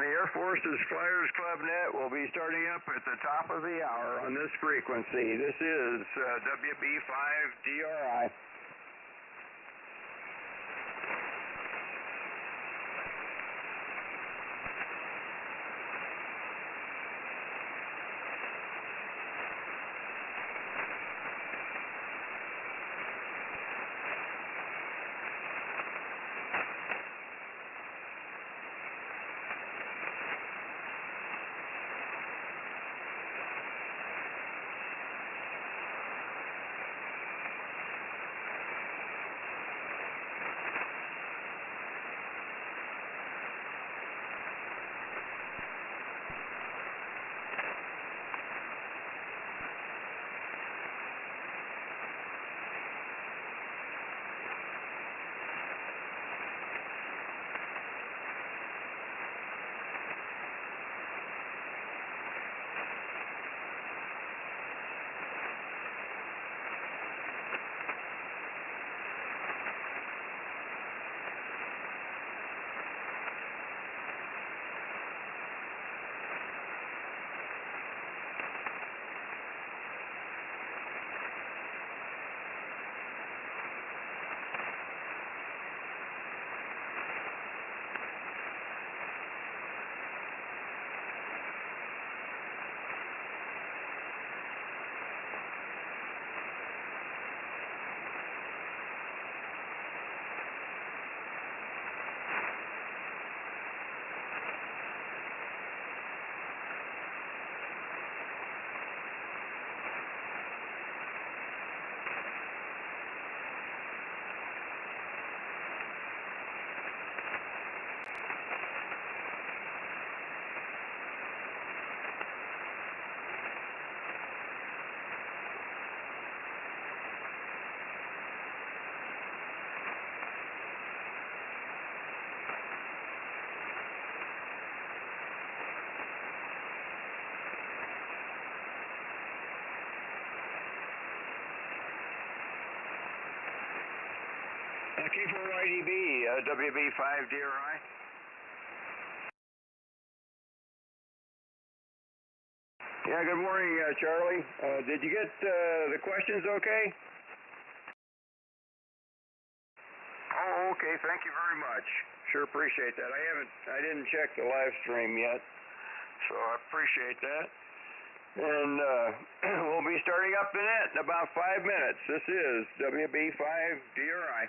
the Air Force's Flyers Club net will be starting up at the top of the hour on this frequency. This is WB5DRI. K4YDB, WB5DRI. Yeah, good morning, Charlie. Did you get the questions okay? Oh, okay. Thank you very much. Sure appreciate that. I didn't check the live stream yet, so I appreciate that. And we'll be starting up the net in about 5 minutes. This is WB5DRI.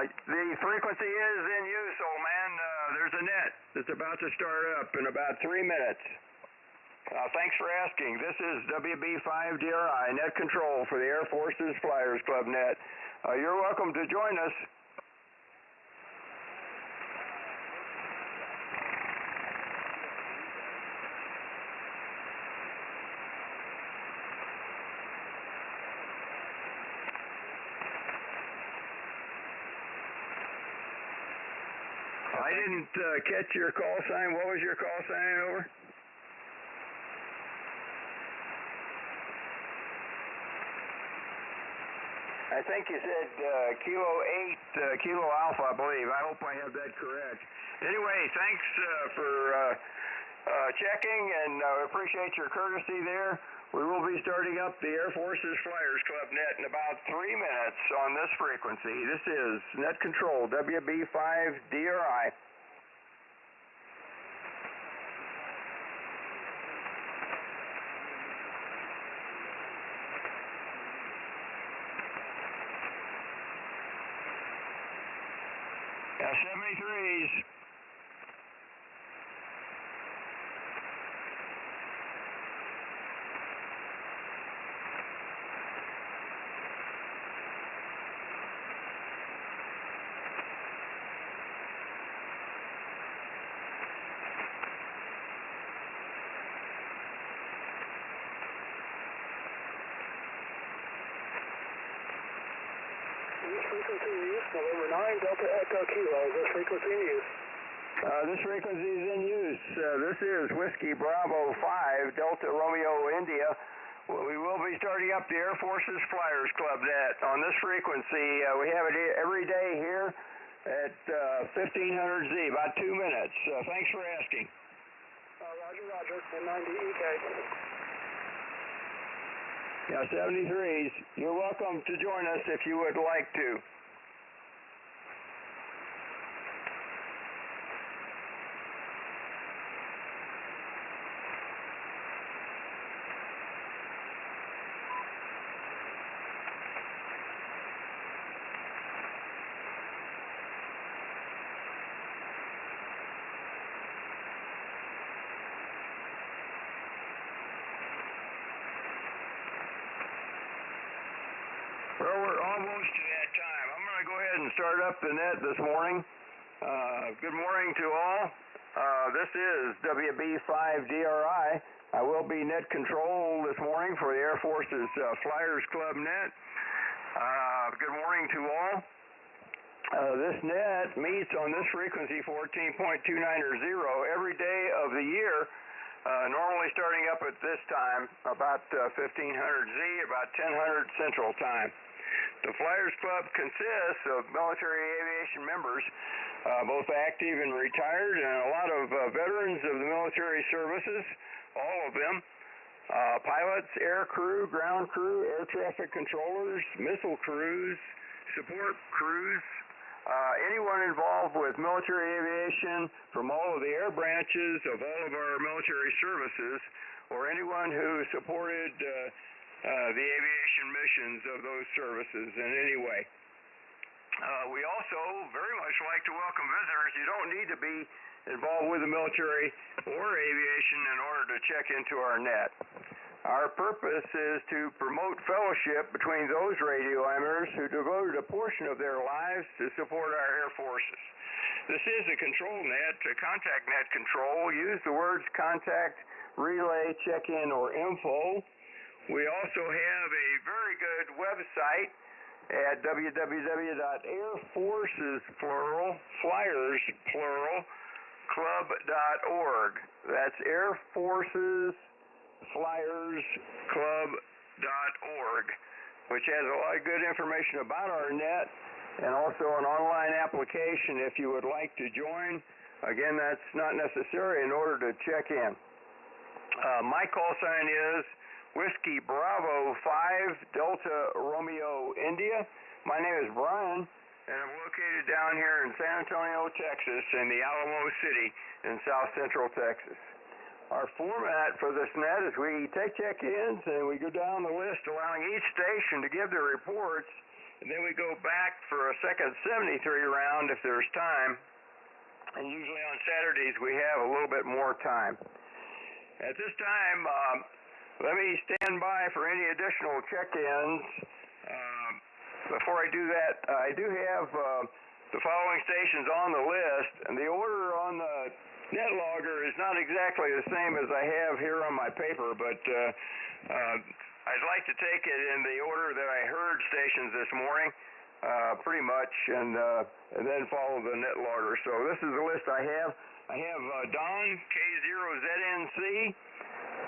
The frequency is in use, old man. There's a net that's about to start up in about 3 minutes. Thanks for asking. This is WB5DRI, net control for the Air Force's Flyers Club net. You're welcome to join us. I didn't catch your call sign. What was your call sign, over? I think you said Kilo 8, Kilo Alpha, I believe. I hope I have that correct. Anyway, thanks for checking, and I appreciate your courtesy there. We will be starting up the Air Force's Flyers Club net in about 3 minutes on this frequency. This is net control, WB5DRI. Yeah, 73s. this frequency in use, November 9, Delta Echo Kilo. Is this frequency in use? This frequency is in use. This is Whiskey Bravo 5, Delta Romeo India. We will be starting up the Air Force's Flyers Club net on this frequency. We have it every day here at 1500 Z, about 2 minutes. Thanks for asking. Roger, roger. N90EK. Yeah, 73s. You're welcome to join us if you would like to. Well, we're almost to that time. I'm going to go ahead and start up the net this morning. Good morning to all. This is WB5DRI. I will be net control this morning for the Air Force's Flyers Club net. Good morning to all. This net meets on this frequency 14.290 every day of the year. Normally starting up at this time, about 1500 Z, about 1000 Central Time. The Flyers Club consists of military aviation members, both active and retired, and a lot of veterans of the military services, all of them. Pilots, air crew, ground crew, air traffic controllers, missile crews, support crews, anyone involved with military aviation from all of the air branches of all of our military services, or anyone who supported the aviation missions of those services in any way. We also very much like to welcome visitors. You don't need to be involved with the military or aviation in order to check into our net. Our purpose is to promote fellowship between those radio amateurs who devoted a portion of their lives to support our air forces. This is a control net, a contact net control. Use the words contact, relay, check-in, or info. We also have a very good website at www.airforcesflyers.org. That's airforcesflyersclub.org, which has a lot of good information about our net and also an online application if you would like to join. Again, that's not necessary in order to check in. My call sign is Whiskey Bravo 5 Delta Romeo India. My name is Brian, and I'm located down here in San Antonio, Texas, in the Alamo City in South Central Texas. Our format for this net is we take check-ins and we go down the list, allowing each station to give their reports, and then we go back for a second 73 round if there's time. And usually on Saturdays we have a little bit more time. At this time, let me stand by for any additional check-ins. Before I do that, I do have the following stations on the list, and the order on the net logger is not exactly the same as I have here on my paper, but I'd like to take it in the order that I heard stations this morning, pretty much, and then follow the net logger. So this is the list I have. I have Don, K0ZNC.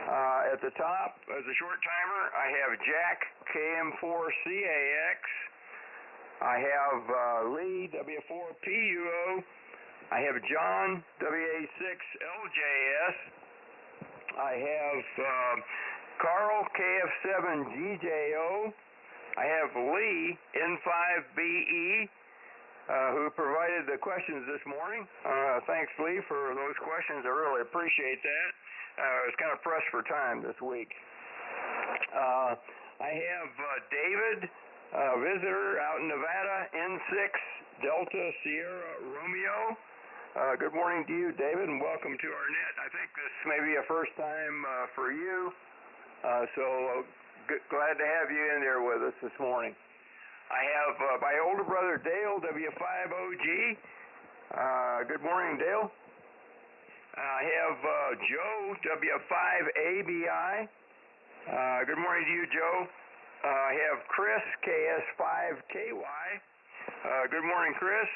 At the top, as a short timer, I have Jack, KM4CAX. I have Lee, W4PUO. I have John, WA6LJS. I have Carl, KF7GJO. I have Lee, N5BE, who provided the questions this morning. Thanks, Lee, for those questions. I really appreciate that. I was kind of pressed for time this week. I have David, visitor out in Nevada, N6 Delta Sierra Romeo. Good morning to you, David, and welcome to our net. I think this may be a first time for you, so glad to have you in there with us this morning. I have my older brother, Dale, W5OG. Good morning, Dale. I have Joe, W5ABI. Good morning to you, Joe. I have Chris, KS5KY. Good morning, Chris.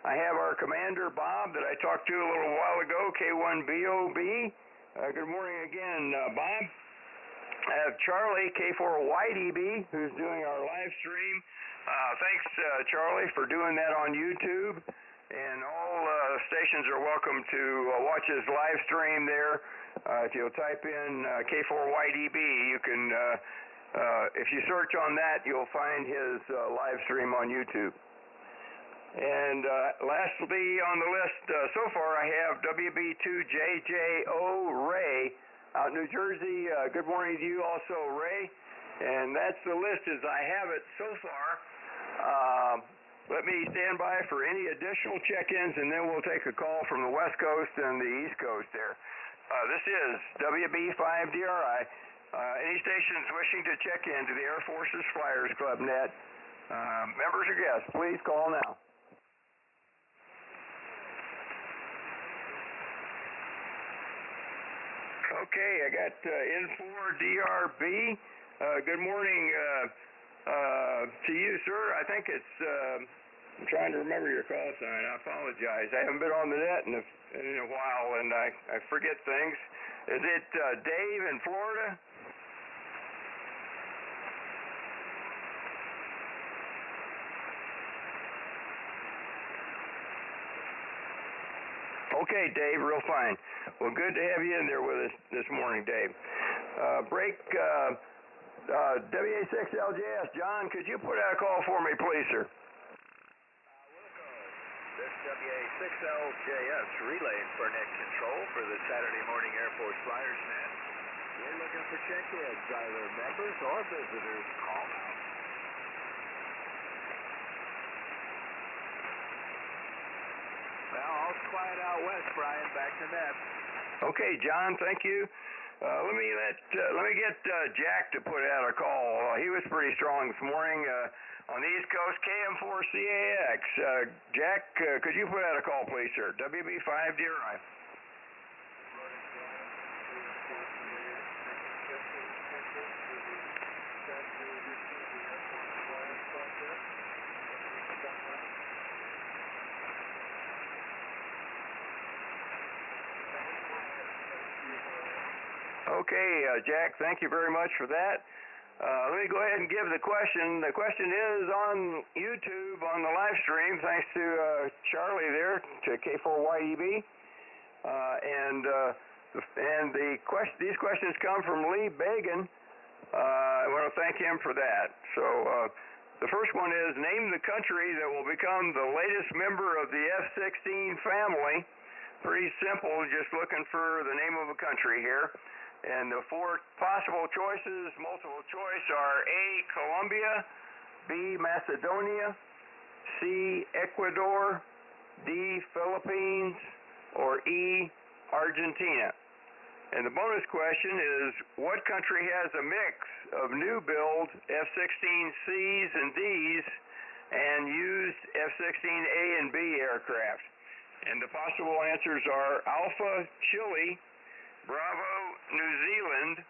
I have our commander, Bob, that I talked to a little while ago, K4YDB. Good morning again, Bob. I have Charlie, K4YDB, who's doing our live stream. Thanks, Charlie, for doing that on YouTube. And all stations are welcome to watch his live stream there. If you'll type in K4YDB, you can, if you search on that, you'll find his live stream on YouTube. And lastly on the list so far, I have WB2JJO Ray out in New Jersey. Good morning to you also, Ray. And that's the list as I have it so far. Let me stand by for any additional check-ins, and then we'll take a call from the West Coast and the East Coast there. This is WB5DRI. Any stations wishing to check into the Air Force's Flyers Club net, members or guests, please call now. Okay, I got N4DRB. Good morning to you, sir. I think it's, I'm trying to remember your call sign. I apologize. I haven't been on the net in a while, and I forget things. Is it Dave in Florida? Okay, Dave, real fine. Well, good to have you in there with us this morning, Dave. WA6LJS, John, could you put out a call for me, please, sir? This WA6LJS relaying for net control for the Saturday morning Air Force Flyers net. We're looking for check-ins, either members or visitors. Call now. Well, all's quiet out west, Brian. Back to net. Okay, John, thank you. Let me get Jack to put out a call. He was pretty strong this morning on the East Coast, KM4CAX. Jack, could you put out a call, please, sir? WB5DRI. Okay, Jack, thank you very much for that. Let me go ahead and give the question. The question is on YouTube on the live stream, thanks to Charlie there, to K4YDB. These questions come from Lee Bagan. I want to thank him for that. So the first one is, name the country that will become the latest member of the F-16 family. Pretty simple, just looking for the name of a country here. And the four possible choices, multiple choice, are A, Colombia, B, Macedonia, C, Ecuador, D, Philippines, or E, Argentina. And the bonus question is, what country has a mix of new build F-16Cs and Ds and used F-16A and B aircraft? And the possible answers are Alpha, Chile, Bravo, New Zealand,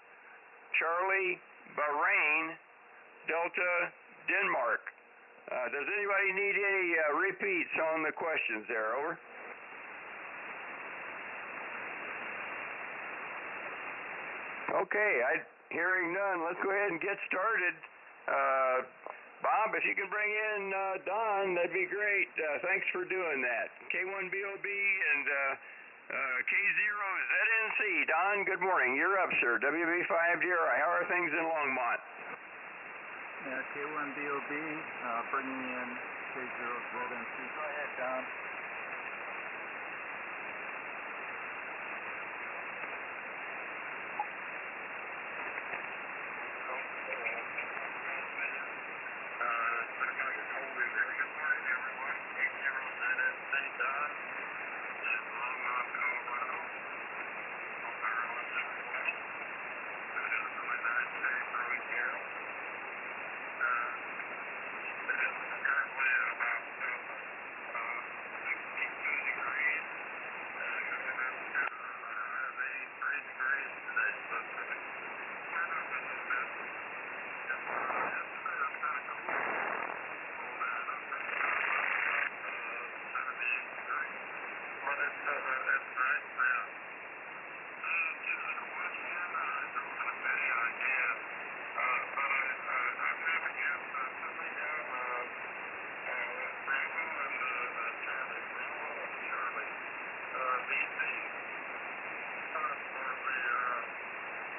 Charlie, Bahrain, Delta, Denmark. Does anybody need any repeats on the questions there? Over. Okay, hearing none, let's go ahead and get started. Bob, if you can bring in Don, that'd be great. Thanks for doing that. K1BOB and K0ZNC. Don, good morning. You're up, sir. WB5DRI. How are things in Longmont? Yeah, K1BOB, bringing in K0ZNC. Go ahead, Don.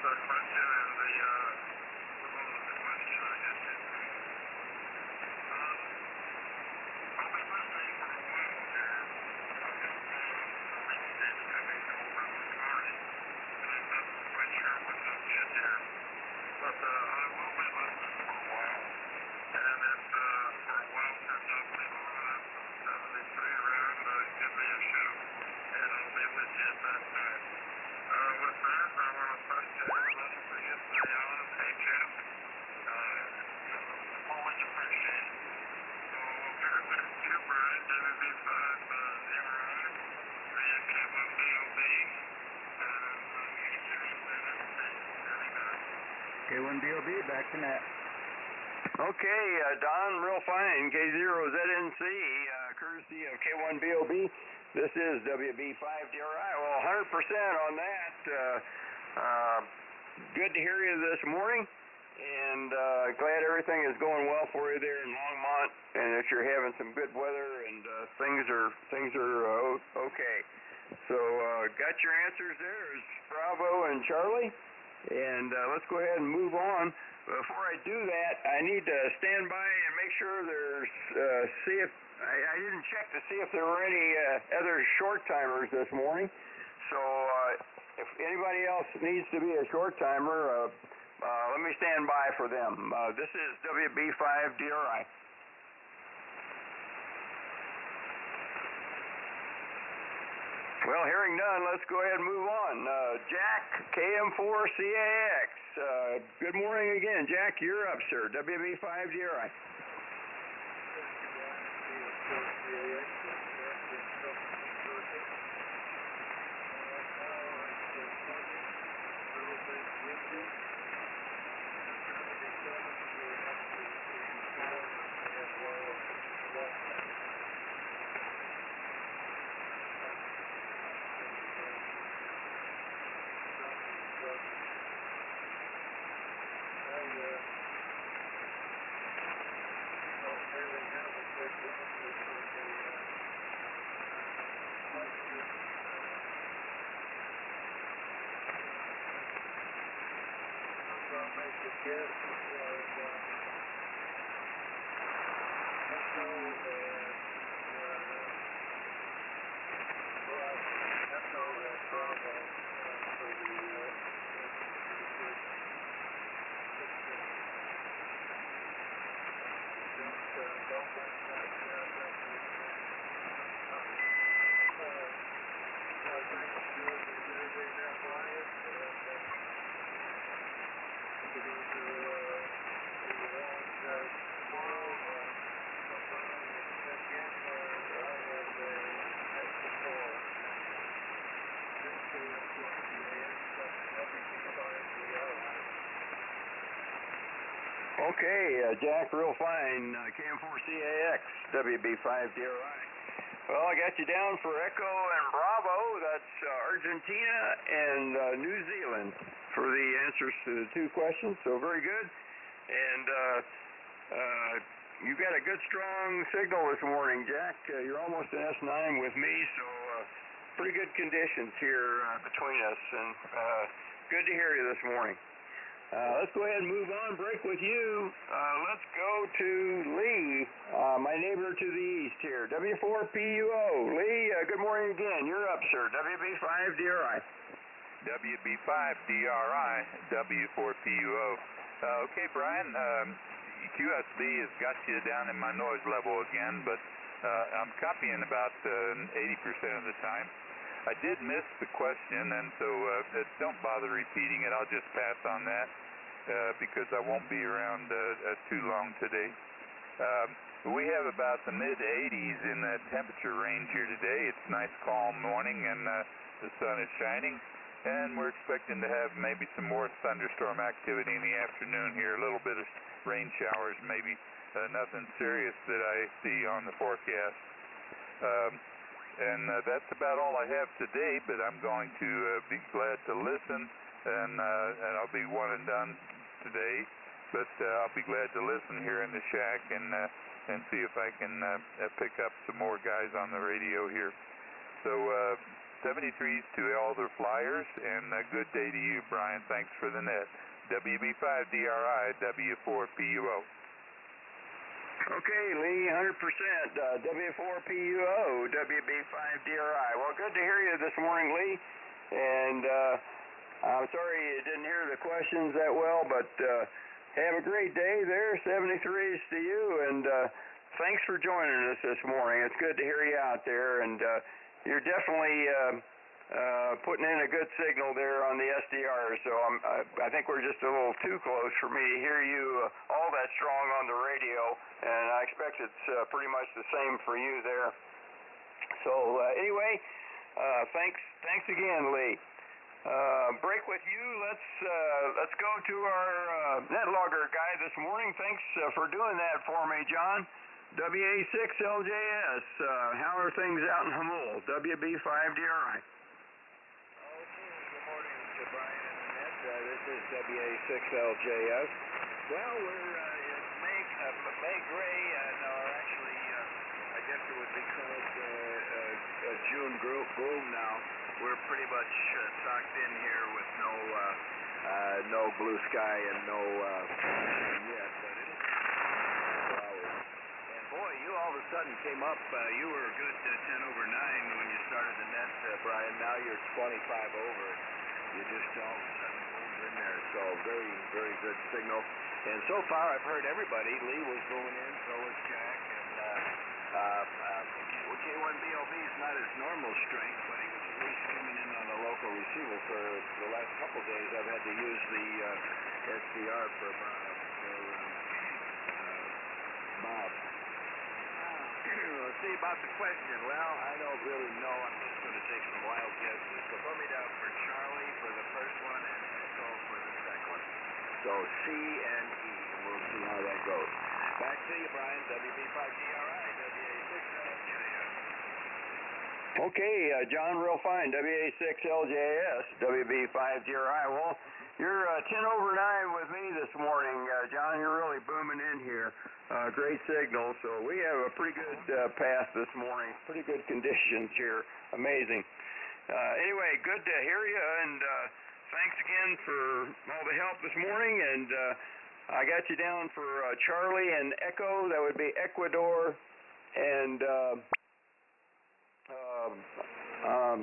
question and the question I just did. I'll be listening for a while here. I've got the messages coming over this morning, and I'm not quite sure what's up yet here. But I will be listening for a while. And if for a while turns out to be long enough, 73 around, give me a shout, and I'll be with you at that time. With that, I want to question let's forget the HF. Always appreciate it. So here's that to Brian, WB5 DRI, via K4YDB, and K4YDB, back to Matt. Okay, Don, real fine. K0ZNC, courtesy of K4YDB. This is WB5DRI. Well, 100% on that. Good to hear you this morning, and glad everything is going well for you there in Longmont, and that you're having some good weather, and things are okay. So, got your answers there. It's Bravo and Charlie, and let's go ahead and move on. Before I do that, I need to stand by and make sure there's, see if, I didn't check to see if there were any other short timers this morning. So if anybody else needs to be a short timer, let me stand by for them. This is WB5DRI. Well, hearing none, let's go ahead and move on. Jack, KM4CAX. Good morning again. Jack, you're up, sir. WB5DRI. Okay, Jack, real fine. KM4CAX, WB5DRI. Well, I got you down for Echo and Bravo. That's Argentina and New Zealand for the answers to the two questions. So very good. And you got a good, strong signal this morning, Jack. You're almost an S9 with me, so pretty good conditions here between us. And good to hear you this morning. Let's go ahead and move on, break with you. Let's go to Lee, my neighbor to the east here, W4PUO. Lee, good morning again. You're up, sir. WB5DRI. WB5DRI, W4PUO. Okay, Brian, QSB has got you down in my noise level again, but I'm copying about 80% of the time. I did miss the question, and so don't bother repeating it. I'll just pass on that because I won't be around too long today. We have about the mid-80s in the temperature range here today. It's a nice, calm morning, and the sun is shining, and we're expecting to have maybe some more thunderstorm activity in the afternoon here, a little bit of rain showers, maybe nothing serious that I see on the forecast. And that's about all I have today, but I'm going to be glad to listen, and I'll be one and done today, but I'll be glad to listen here in the shack and see if I can pick up some more guys on the radio here. So 73s to all the flyers, and a good day to you, Brian. Thanks for the net. WB5DRI, W4PUO. Okay, Lee, 100%. W4PUO, WB5DRI. Well, good to hear you this morning, Lee. And I'm sorry you didn't hear the questions that well, but have a great day there. 73s to you, and thanks for joining us this morning. It's good to hear you out there, and you're definitely putting in a good signal there on the SDR, so I think we're just a little too close for me to hear you all that strong on the radio, and I expect it's pretty much the same for you there. So anyway, thanks again, Lee. Break with you. Let's go to our net logger guy this morning. Thanks for doing that for me, John. WA6LJS. How are things out in Hamul? WB5DRI. Brian and Annette, this is WA6LJS. Well, we're in May gray, or actually, I guess it would be called June gloom now. We're pretty much socked in here with no blue sky and no sun yet, but it'll be hours. And boy, you all of a sudden came up. You were a good 10 over 9 when you started the net, Brian. Now you're 25 over. You just all of a sudden moved in there, so very, very good signal. And so far, I've heard everybody. Lee was going in, so was Jack, and K4YDB is not his normal strength, but he was at least coming in on a local receiver. For the last couple days, I've had to use the SDR for Bob. Let's see about the question. Well, I don't really know. I'm just going to take some wild guesses. So put me down for Charlie for the first one and Echo for the second one. So C and E, and we'll see how that goes. Back to you, Brian. WB5DRI, WA6LJS. Okay, John, real fine. WA6LJS, WB5DRI. Well, you're 10 over 9 with me this morning, John. You're really booming in here. Great signal. So we have a pretty good path this morning. Pretty good conditions here. Amazing. Anyway, good to hear you, and thanks again for all the help this morning. And I got you down for Charlie and Echo. That would be Ecuador. And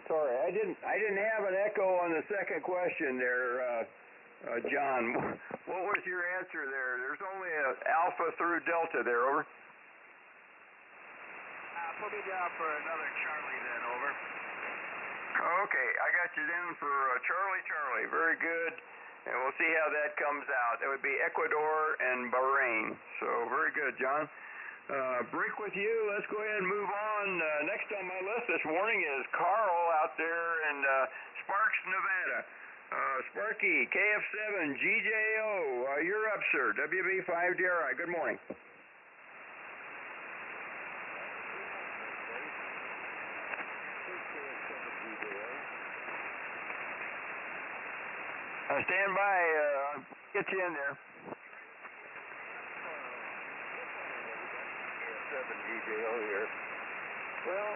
sorry, I didn't have an echo on the second question there. John, what was your answer there? There's only an Alpha through Delta there, over. Put me down for another Charlie then, over. Okay, I got you down for Charlie. Very good. And we'll see how that comes out. That would be Ecuador and Bahrain. So very good, John. Break with you. Let's go ahead and move on. Next on my list this morning is Carl out there in Sparks, Nevada. Sparky, KF7, GJO, you're up, sir. WB5DRI, good morning. Stand by, get you in there. KF7 GJO here. Well,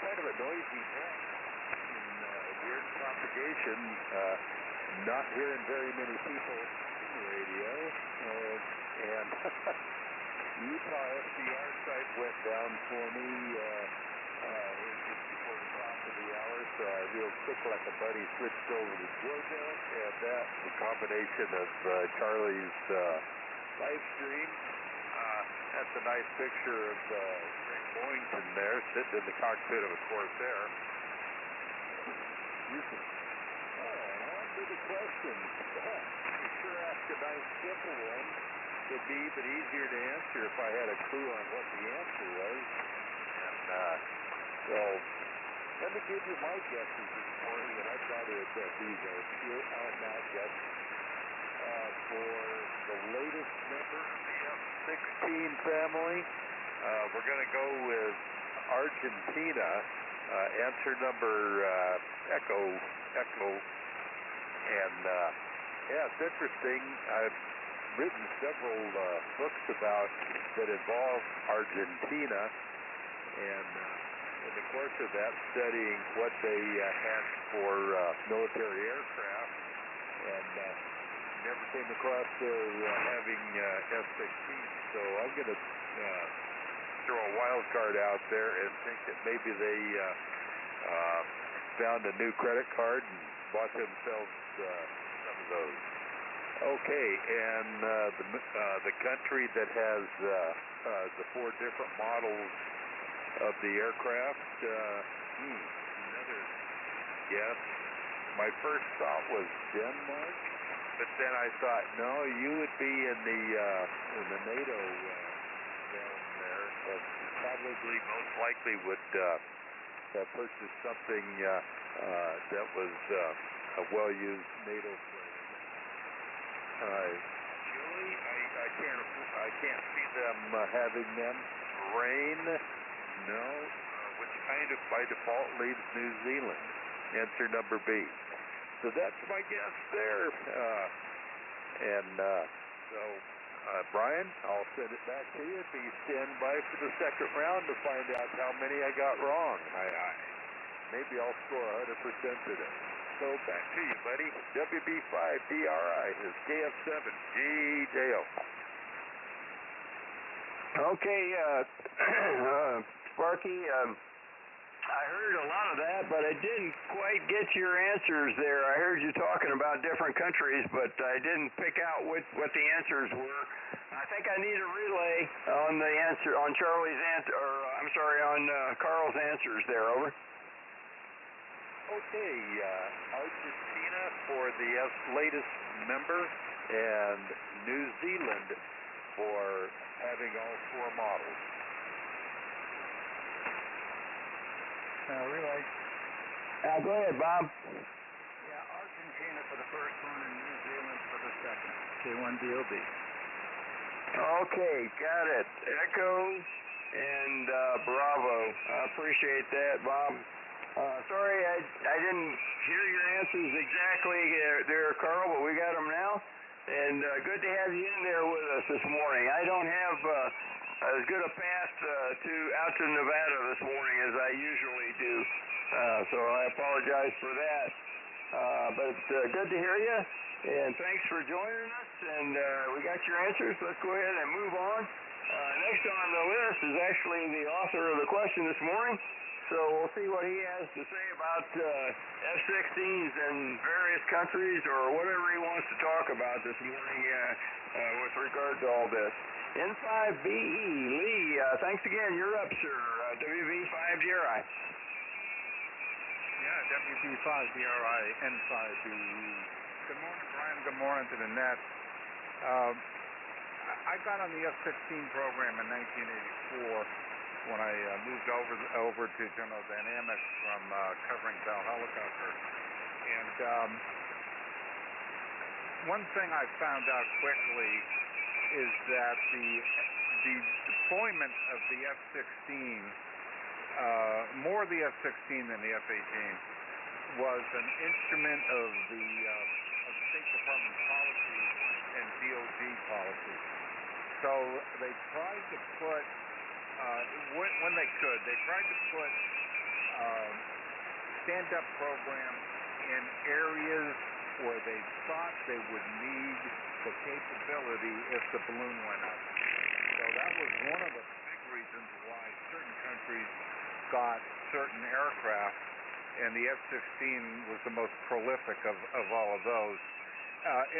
kind of a noisy day. Weird propagation, not hearing very many people in the radio, and Utah SDR site went down for me just before the top of the hour, so I real quick like a buddy switched over to Georgia, and that, the combination of Charlie's live stream, that's a nice picture of Greg Boyington there, sitting in the cockpit of a Corsair. On to the questions. You sure asked a nice simple one. Would be even easier to answer if I had a clue on what the answer was. And so, let me give you my guesses this morning, and I've got to admit these are pure out and out guesses. For the latest member of the F-16 family, we're going to go with Argentina. Answer number Echo, and yeah, it's interesting. I've written several books that involve Argentina, and in the course of that, studying what they had for military aircraft, and never came across their having F-16. So I'm going to throw a wild card out there and think that maybe they found a new credit card and bought themselves some of those. Okay, and the country that has the 4 different models of the aircraft, another guess. My first thought was Denmark, but then I thought, no, you would be in the NATO realm there, and probably most likely would have purchased something that was a well-used NATO plane. Chile, I can't see them having them. Rain, no. Which kind of by default leaves New Zealand. Answer number B. So that's my guess there. Brian, I'll send it back to you. Be stand by for the second round to find out how many I got wrong. Maybe I'll score 100% today. So back to you, buddy. WB5DRI is KF7GJO. Okay, Sparky, I heard a lot of that, but I didn't quite get your answers there. I heard you talking about different countries, but I didn't pick out what the answers were. I think I need a relay on the answer, on Charlie's answer, or I'm sorry, on Carl's answers there, over. Okay, Argentina for the latest member, and New Zealand for having all 4 models. Relay. Go ahead, Bob. Yeah, Argentina for the first one and New Zealand for the second. K1DOB. Okay, got it. Echo and Bravo. I appreciate that, Bob. Sorry, I didn't hear your answers exactly there, Carl, but we got them now. And good to have you in there with us this morning. I don't have as good a path out to Nevada this morning as I usually do, so I apologize for that. But good to hear you, and thanks for joining us. And we got your answers. Let's go ahead and move on. Next on the list is actually the author of the question this morning. So we'll see what he has to say about F-16s in various countries or whatever he wants to talk about this morning with regard to all this. N5BE, Lee, thanks again. You're up, sir. WB5DRI. Yeah, WB5DRI, N5BE. Good morning, Brian. Good morning to the net. I got on the F-16 program in 1984. When I moved over to General Dynamics from covering Bell Helicopter. And one thing I found out quickly is that the deployment of the F-16, more the F-16 than the F-18, was an instrument of the State Department policy and DOD policy. So they tried to put when they could, they tried to put stand-up programs in areas where they thought they would need the capability if the balloon went up. So that was one of the big reasons why certain countries got certain aircraft, and the F-16 was the most prolific of all of those.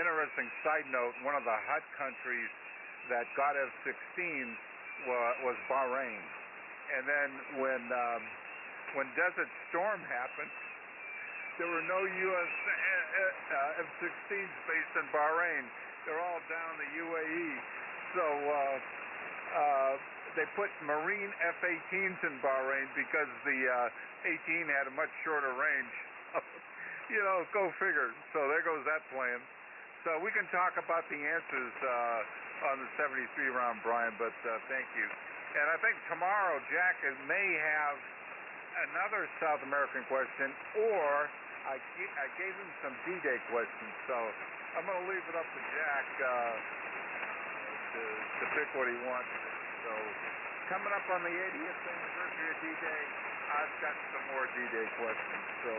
Interesting side note, one of the hot countries that got F-16s was Bahrain, and then when Desert Storm happened, there were no U.S. F-16s based in Bahrain. They're all down the UAE. So they put Marine F-18s in Bahrain because the 18 had a much shorter range. Go figure. So there goes that plan. So we can talk about the answers on the 73 round, Brian, but thank you. And I think tomorrow Jack may have another South American question, or I gave him some D-Day questions, so I'm going to leave it up to Jack to pick what he wants. So coming up on the 80th anniversary of D-Day, I've got some more D-Day questions, so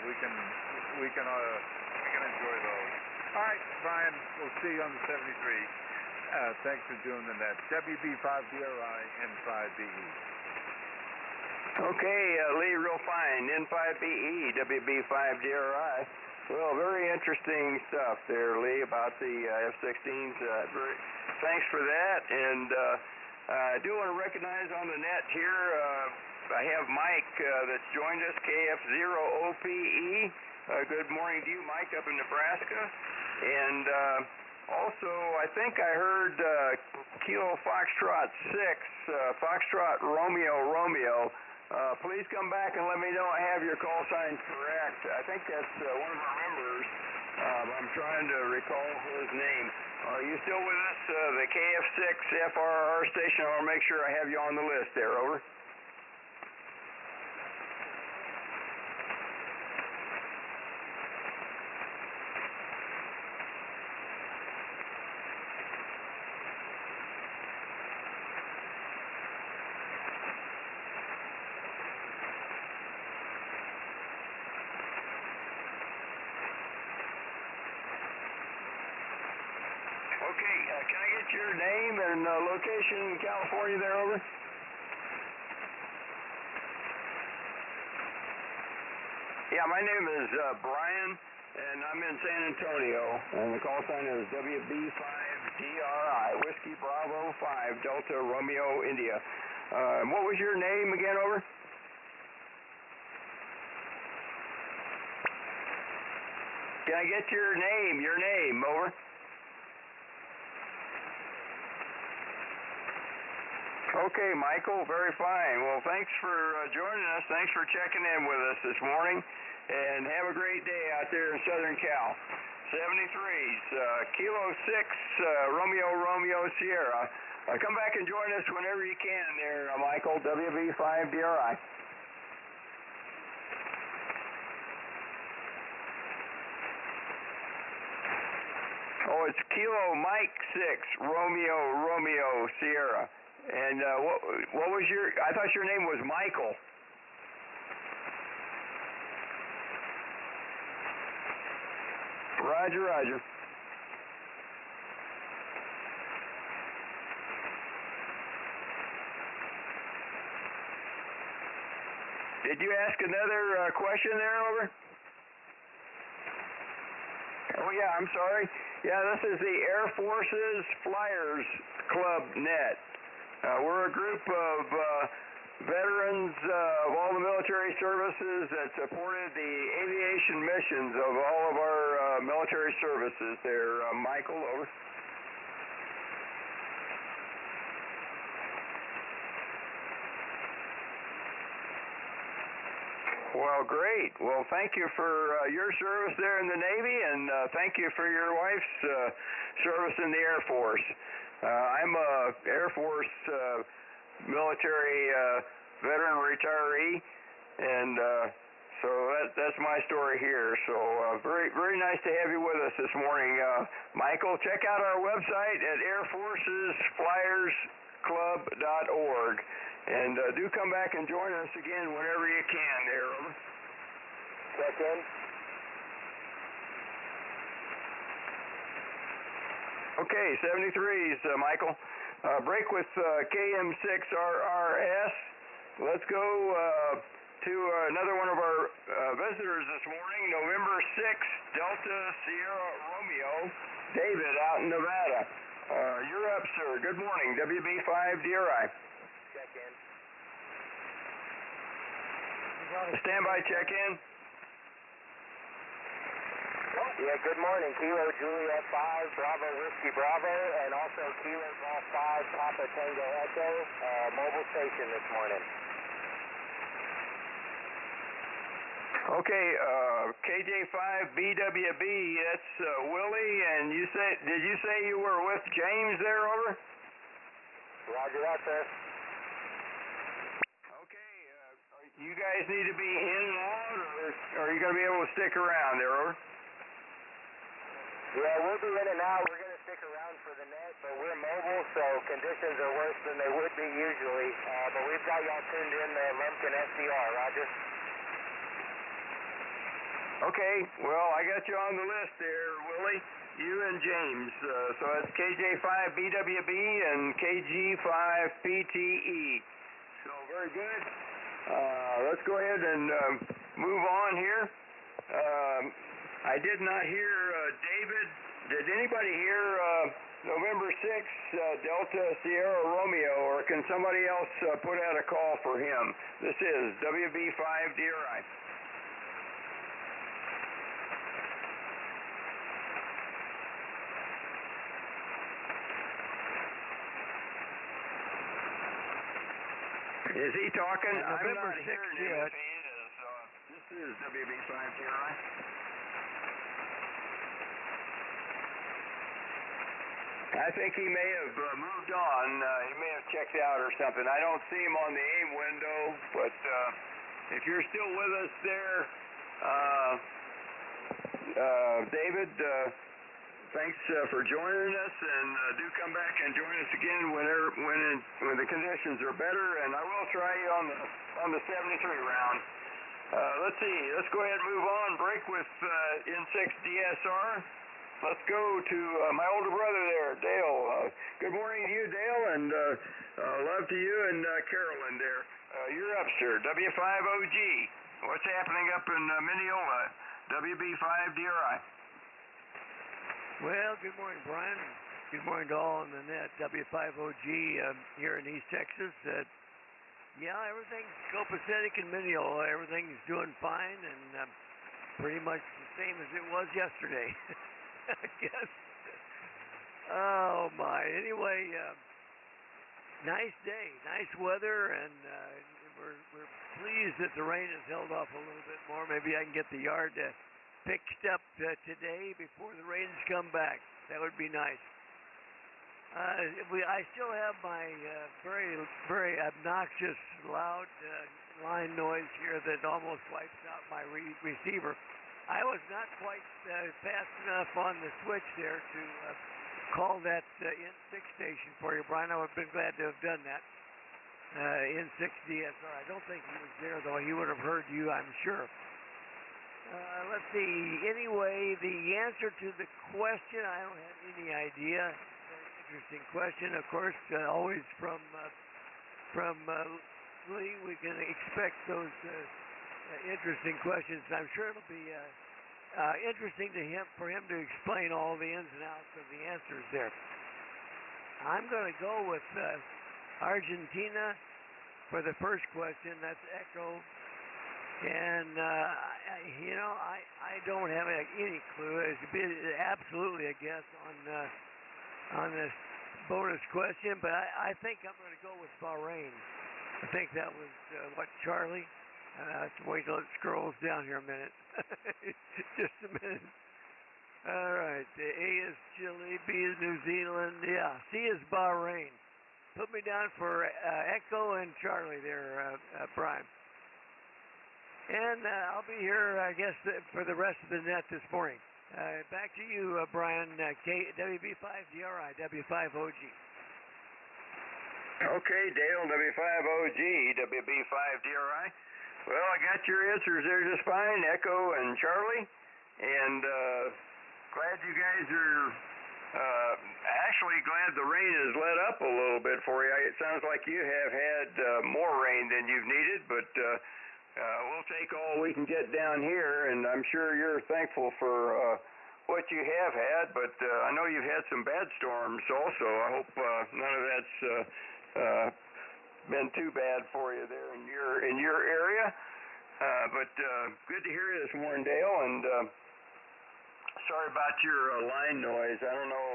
we can enjoy those. All right, Brian, we'll see you on the 73. Thanks for doing that. WB5DRI N5BE. Okay, Lee, real fine. N5BE, WB5DRI. Well, very interesting stuff there, Lee, about the F-16s. Thanks for that. And I do want to recognize on the net here, I have Mike that's joined us, KF0OPE. Good morning to you, Mike, up in Nebraska. And also, I think I heard Kilo Foxtrot 6, Foxtrot Romeo. Please come back and let me know I have your call sign correct. I think that's one of our members. I'm trying to recall his name. Are you still with us? The KF6 FRR station. I want to make sure I have you on the list there. Over. Okay, can I get your name and location in California there, over? Yeah, my name is Brian, and I'm in San Antonio, and the call sign is WB5DRI, Whiskey Bravo 5, Delta Romeo India. What was your name again, over? Can I get your name, over? Okay, Michael, very fine. Well, thanks for joining us. Thanks for checking in with us this morning, and have a great day out there in Southern Cal. 73s, Kilo 6, Romeo Sierra. Come back and join us whenever you can there, Michael, WB5DRI. Oh, it's Kilo Mike 6, Romeo Sierra. And what was your? I thought your name was Michael. Roger. Did you ask another question there, over? Oh yeah, I'm sorry. Yeah, this is the Air Force's Flyers Club Net. We're a group of veterans of all the military services that supported the aviation missions of all of our military services there. Michael, over. Well, great. Well, thank you for your service there in the Navy, and thank you for your wife's service in the Air Force. I'm a Air Force military veteran retiree, and so that's my story here. So very nice to have you with us this morning, Michael. Check out our website at airforcesflyersclub.org, and do come back and join us again whenever you can. There, over. Check in. Okay, 73s, Michael. Break with KM6RRS. Let's go to another one of our visitors this morning, November 6th, Delta Sierra Romeo, David out in Nevada. You're up, sir. Good morning, WB5DRI. Check in. Standby check in. Yeah, good morning. Kilo Juliet 5, Bravo Whiskey Bravo, and also Kilo Golf 5, Papa Tango Echo, mobile station this morning. Okay, KJ5BWB, that's Willie, and did you say you were with James there, over? Roger that, sir. Okay, you guys need to be in and out, or are you going to be able to stick around there, over? Yeah, we'll be in and out. We're going to stick around for the net, but we're mobile, so conditions are worse than they would be usually. But we've got y'all tuned in to Lumpkin SDR, Roger. Okay, well, I got you on the list there, Willie. You and James. So it's KJ5BWB and KG5PTE. So very good. Let's go ahead and move on here. I did not hear David. Did anybody hear November 6th, Delta Sierra Romeo, or can somebody else put out a call for him? This is WB5DRI. Is he talking? I'm not hearing him if he is. This is WB5DRI. I think he may have moved on. He may have checked out or something. I don't see him on the AIM window, but if you're still with us there, David, thanks for joining us, and do come back and join us again when the conditions are better. And I will try you on the 73 round. Let's see. Let's go ahead and move on. Break with N6 DSR. Let's go to my older brother there, Dale. Good morning to you, Dale, and love to you and Carolyn there. You're up, sir. W5OG. What's happening up in Mineola? WB5DRI. Well, good morning, Brian. Good morning to all on the net. W5OG here in East Texas. Yeah, everything's copacetic in Mineola. Everything's doing fine and pretty much the same as it was yesterday. I guess. Oh my. Anyway, nice day, nice weather, and we're pleased that the rain has held off a little bit more. Maybe I can get the yard fixed up today before the rains come back. That would be nice. I still have my very obnoxious, loud line noise here that almost wipes out my receiver. I was not quite fast enough on the switch there to call that N6 station for you, Brian. I would have been glad to have done that. N6 DSR. I don't think he was there, though. He would have heard you, I'm sure. Let's see. Anyway, the answer to the question, I don't have any idea. Very interesting question, of course. Always from Lee, we can expect those interesting questions. I'm sure it'll be interesting for him to explain all the ins and outs of the answers there. I'm going to go with Argentina for the first question. That's Echo. And, I don't have any clue. It's absolutely a guess on this bonus question, but I think I'm going to go with Bahrain. I think that was, Charlie? I have to wait till it scrolls down here a minute. Just a minute. All right. The A is Chile, B is New Zealand. Yeah. C is Bahrain. Put me down for Echo and Charlie there, Brian. And I'll be here, I guess, for the rest of the net this morning. Back to you, Brian, WB5DRI, W5OG. Okay, Dale, W5OG, WB5DRI. Well, I got your answers there just fine, Echo and Charlie. And glad you guys are actually glad the rain has let up a little bit for you. It sounds like you have had more rain than you've needed, but we'll take all we can get down here, and I'm sure you're thankful for what you have had, but I know you've had some bad storms also. I hope none of that's been too bad for you there in your area. But good to hear you this morning, Dale, and sorry about your line noise. I don't know,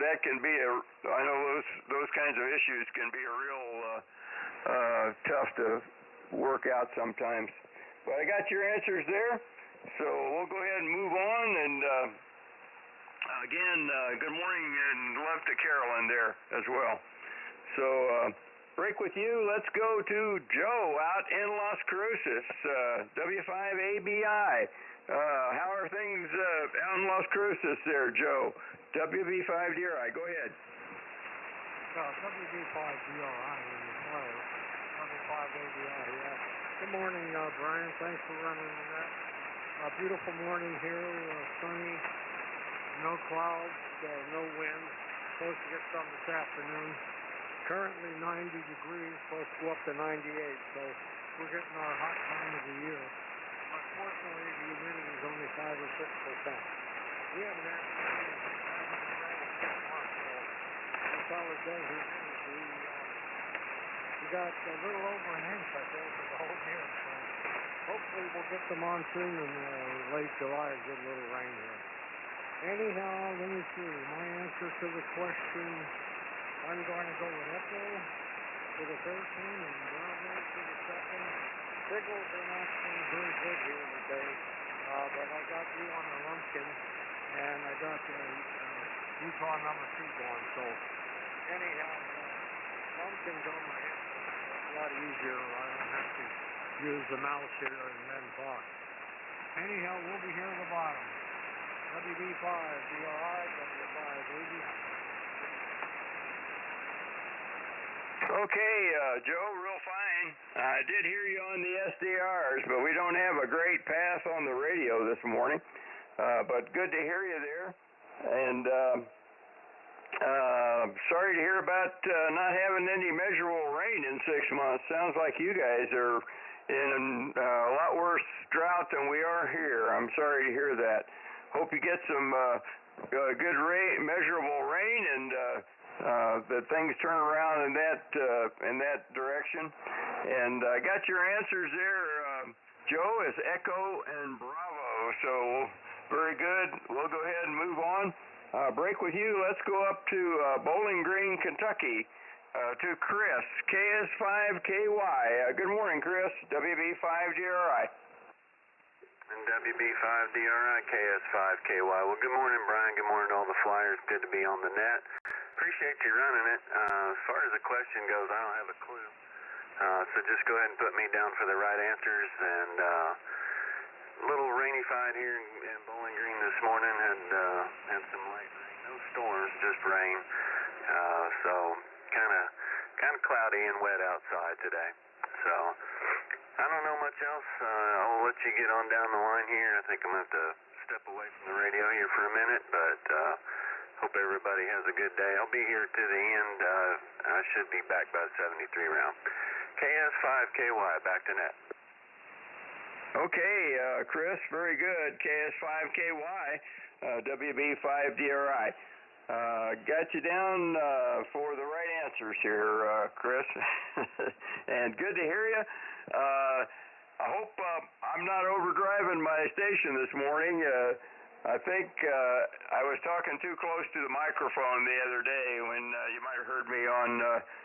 that can be I know those kinds of issues can be a real tough to work out sometimes. But I got your answers there, so we'll go ahead and move on. And again, good morning and love to Carolyn there as well. So break with you. Let's go to Joe out in Las Cruces, W5ABI. How are things out in Las Cruces there, Joe? WB5DRI, go ahead. WB5DRI in the fire. W5ABI, yeah. Good morning, Brian. Thanks for running that. Beautiful morning here, sunny, no clouds, no wind. Supposed to get some this afternoon. Currently 90 degrees, supposed to go up to 98, so we're getting our hot time of the year. Unfortunately, the humidity is only 5 or 6%. We haven't had any rain in 6 months, so that's all it does is we got a little over an inch, I think, for the whole year, so hopefully we'll get the monsoon in late July and get a little rain here. Anyhow, let me see. My answer to the question, I'm going to go with Echo for the first one and Bravo for the second. Signals are not very good here today, but I got you on the Lumpkin, and I got Utah number 2 going. So, anyhow, Lumpkin's on my head. It's a lot easier. I don't have to use the mouse here and then talk. Anyhow, we'll be here at the bottom. WB5, DRI, W5ABI. Okay, Joe, real fine. I did hear you on the SDRs, but we don't have a great path on the radio this morning. But good to hear you there. And sorry to hear about not having any measurable rain in 6 months. Sounds like you guys are in a lot worse drought than we are here. I'm sorry to hear that. Hope you get some good measurable rain and that things turn around in that direction. And I got your answers there, Joe, is Echo and Bravo. So very good. We'll go ahead and move on. Break with you. Let's go up to Bowling Green, Kentucky, to Chris, KS5KY. Good morning, Chris, WB5DRI. And WB5DRI, KS5KY. Well, good morning, Brian. Good morning to all the flyers. Good to be on the net. Appreciate you running it. As far as the question goes, I don't have a clue. So just go ahead and put me down for the right answers. And a little rainy-fied here in Bowling Green this morning. Had some light rain. No storms, just rain. So kind of cloudy and wet outside today. So I don't know much else. I'll let you get on down the line here. I think I'm going to have to step away from the radio here for a minute, but hope everybody has a good day. I'll be here to the end. I should be back by the 73 round. KS5KY, back to net. Okay, Chris, very good. KS5KY, WB5DRI. Got you down for the right answers here, Chris. And good to hear you. I hope I'm not overdriving my station this morning. I think I was talking too close to the microphone the other day when you might have heard me on.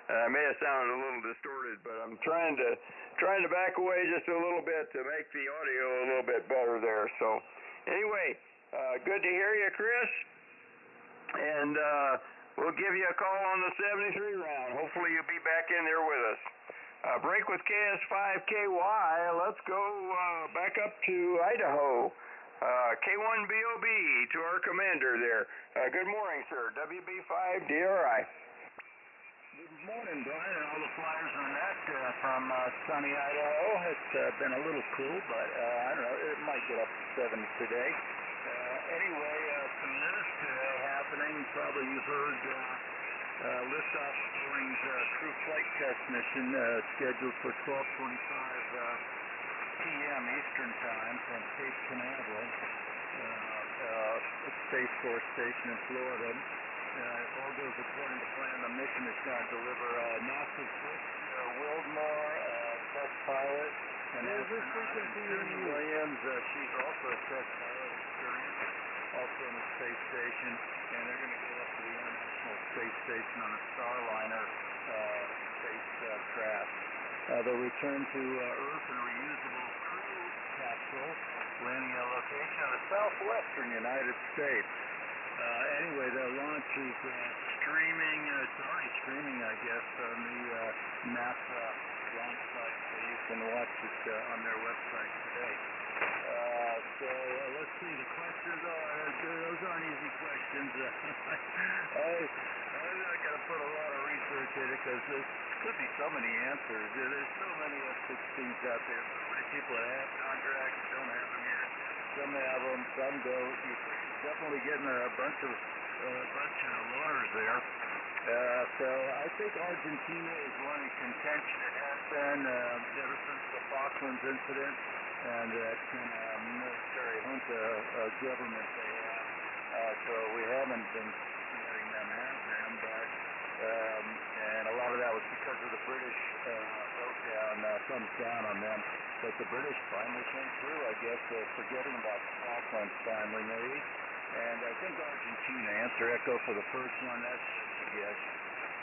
I may have sounded a little distorted, but I'm trying to back away just a little bit to make the audio a little bit better there. So anyway, good to hear you, Chris. And we'll give you a call on the 73 round. Hopefully you'll be back in there with us. Break with KS5KY. Let's go back up to Idaho. K1BOB to our commander there. Good morning, sir. WB5DRI. Good morning, Brian, and all the flyers on that from sunny Idaho. It's been a little cool, but I don't know, it might get up to 70 today. Anyway, some news today happening. Probably you've heard liftoff Boeing's crew flight test mission scheduled for 12:25 p.m. Eastern Time from Cape Canaveral, Space Force Station in Florida. If all goes according to plan, the mission is going to deliver NASA's Wildmore test pilot and astronaut Jenny Williams. She's also a test pilot experience, also in the space station, and they're going to go up to the International Space Station on a Starliner spacecraft. They'll return to Earth in a reusable crew capsule, landing at a location in the southwestern United States. Anyway, the launch is streaming. It's already streaming, I guess, on the NASA launch site, so you can watch it on their website today. So let's see. The questions are those aren't easy questions. I'm not going to put a lot of research in it because there could be so many answers. There's so many F-16s out there. So many people that have contracts don't have them yet. Some have them, some don't. You're definitely getting a bunch of loners there. So I think Argentina is one in contention. It has been ever since the Falklands incident and that kind of military junta government they have. So we haven't been letting them have them, but and a lot of that was because of the British thumbs down on them. But the British finally came through, I guess, forgetting about the Falklands finally maybe. And I think Argentina, answer echo for the first one, that's just a guess.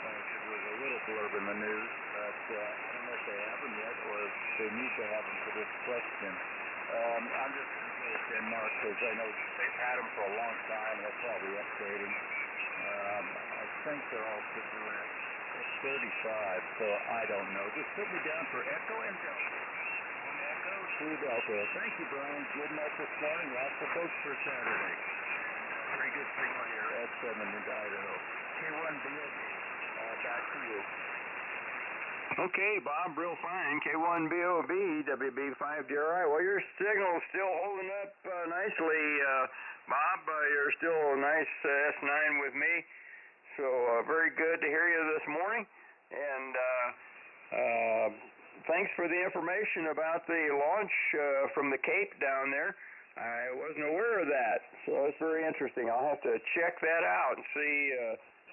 Because there was a little blurb in the news, but I don't know if they have them yet or if they need to have them for this question. I'm just going to go with Denmark because I know they've had them for a long time and they're probably upgrading. I think they're all sitting at 35, so I don't know. Just put me down for Echo and Delta. One Echo, two Delta. Thank you, Brian. Good enough this morning. Lots of folks for Saturday. Pretty good signal here at 7 in Idaho. K4YDB, back to you. Okay, Bob, real fine. K4YDB, WB5DRI. Well, your signal's still holding up nicely, Bob. You're still a nice S9 with me. So very good to hear you this morning. And thanks for the information about the launch from the Cape down there. I wasn't aware of that, so it's very interesting. I'll have to check that out and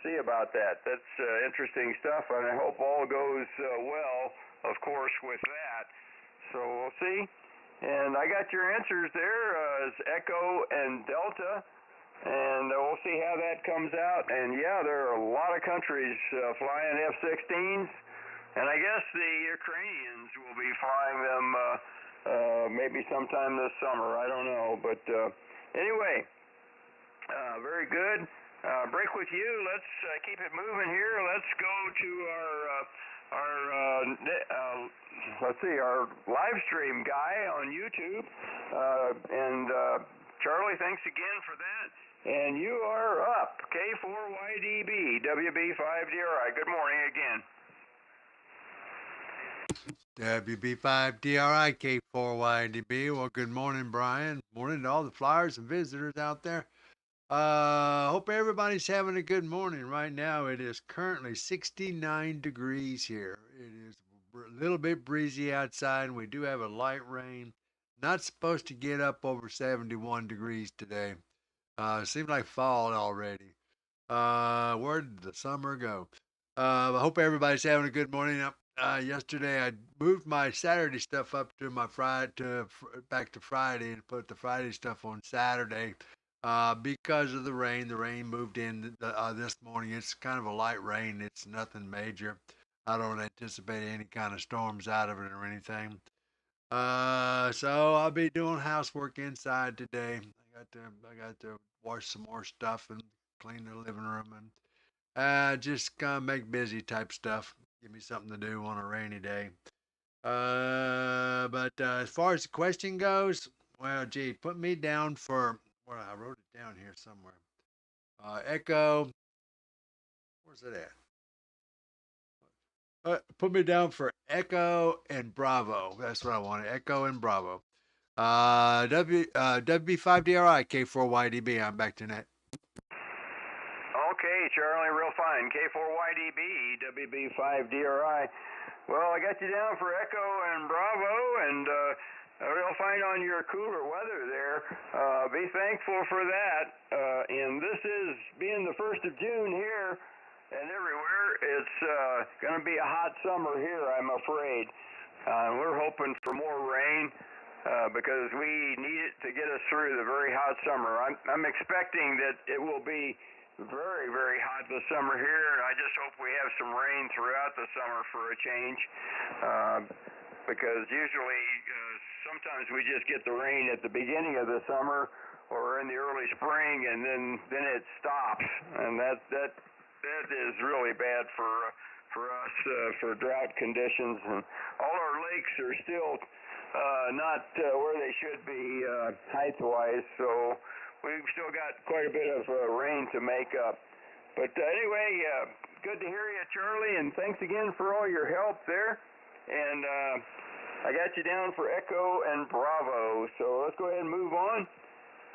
see about that. That's interesting stuff, and I hope all goes well, of course, with that. So we'll see. And I got your answers there as Echo and Delta, and we'll see how that comes out. And yeah, there are a lot of countries flying F-16s, and I guess the Ukrainians will be flying them maybe sometime this summer. I don't know, but anyway, very good. Break with you. Let's keep it moving here. Let's go to our live stream guy on YouTube. And Charlie, thanks again for that. And you are up. K4YDB, WB5DRI. Good morning again. WB5DRI, K4YDB. Well, good morning, Brian. Morning to all the flyers and visitors out there. Hope everybody's having a good morning. Right now, it is currently 69 degrees here. It is a little bit breezy outside, and we do have a light rain. Not supposed to get up over 71 degrees today. Seems like fall already. Where did the summer go? I hope everybody's having a good morning. Yesterday I moved my Saturday stuff up to my back to Friday and put the Friday stuff on Saturday. Because of the rain moved in this morning. It's kind of a light rain. It's nothing major. I don't anticipate any kind of storms out of it or anything. So I'll be doing housework inside today. I got to wash some more stuff and clean the living room and just kind of make busy type stuff. Give me something to do on a rainy day. But as far as the question goes, well, gee, put me down for, well, I wrote it down here somewhere. Echo, where's it at? Put me down for Echo and Bravo. That's what I wanted, Echo and Bravo. WB5DRI, K4YDB. I'm back to net. Okay, Charlie, real fine. K4YDB, WB5DRI. Well, I got you down for Echo and Bravo, and real fine on your cooler weather there. Be thankful for that. And this is being the 1st of June here and everywhere. It's going to be a hot summer here, I'm afraid. We're hoping for more rain because we need it to get us through the very hot summer. I'm expecting that it will be very, very hot this summer here. I just hope we have some rain throughout the summer for a change, because usually sometimes we just get the rain at the beginning of the summer or in the early spring, and then it stops, and that that is really bad for us for drought conditions, and all our lakes are still not where they should be height-wise, so we've still got quite a bit of rain to make up. But anyway, good to hear you, Charlie, and thanks again for all your help there. And I got you down for Echo and Bravo, so let's go ahead and move on.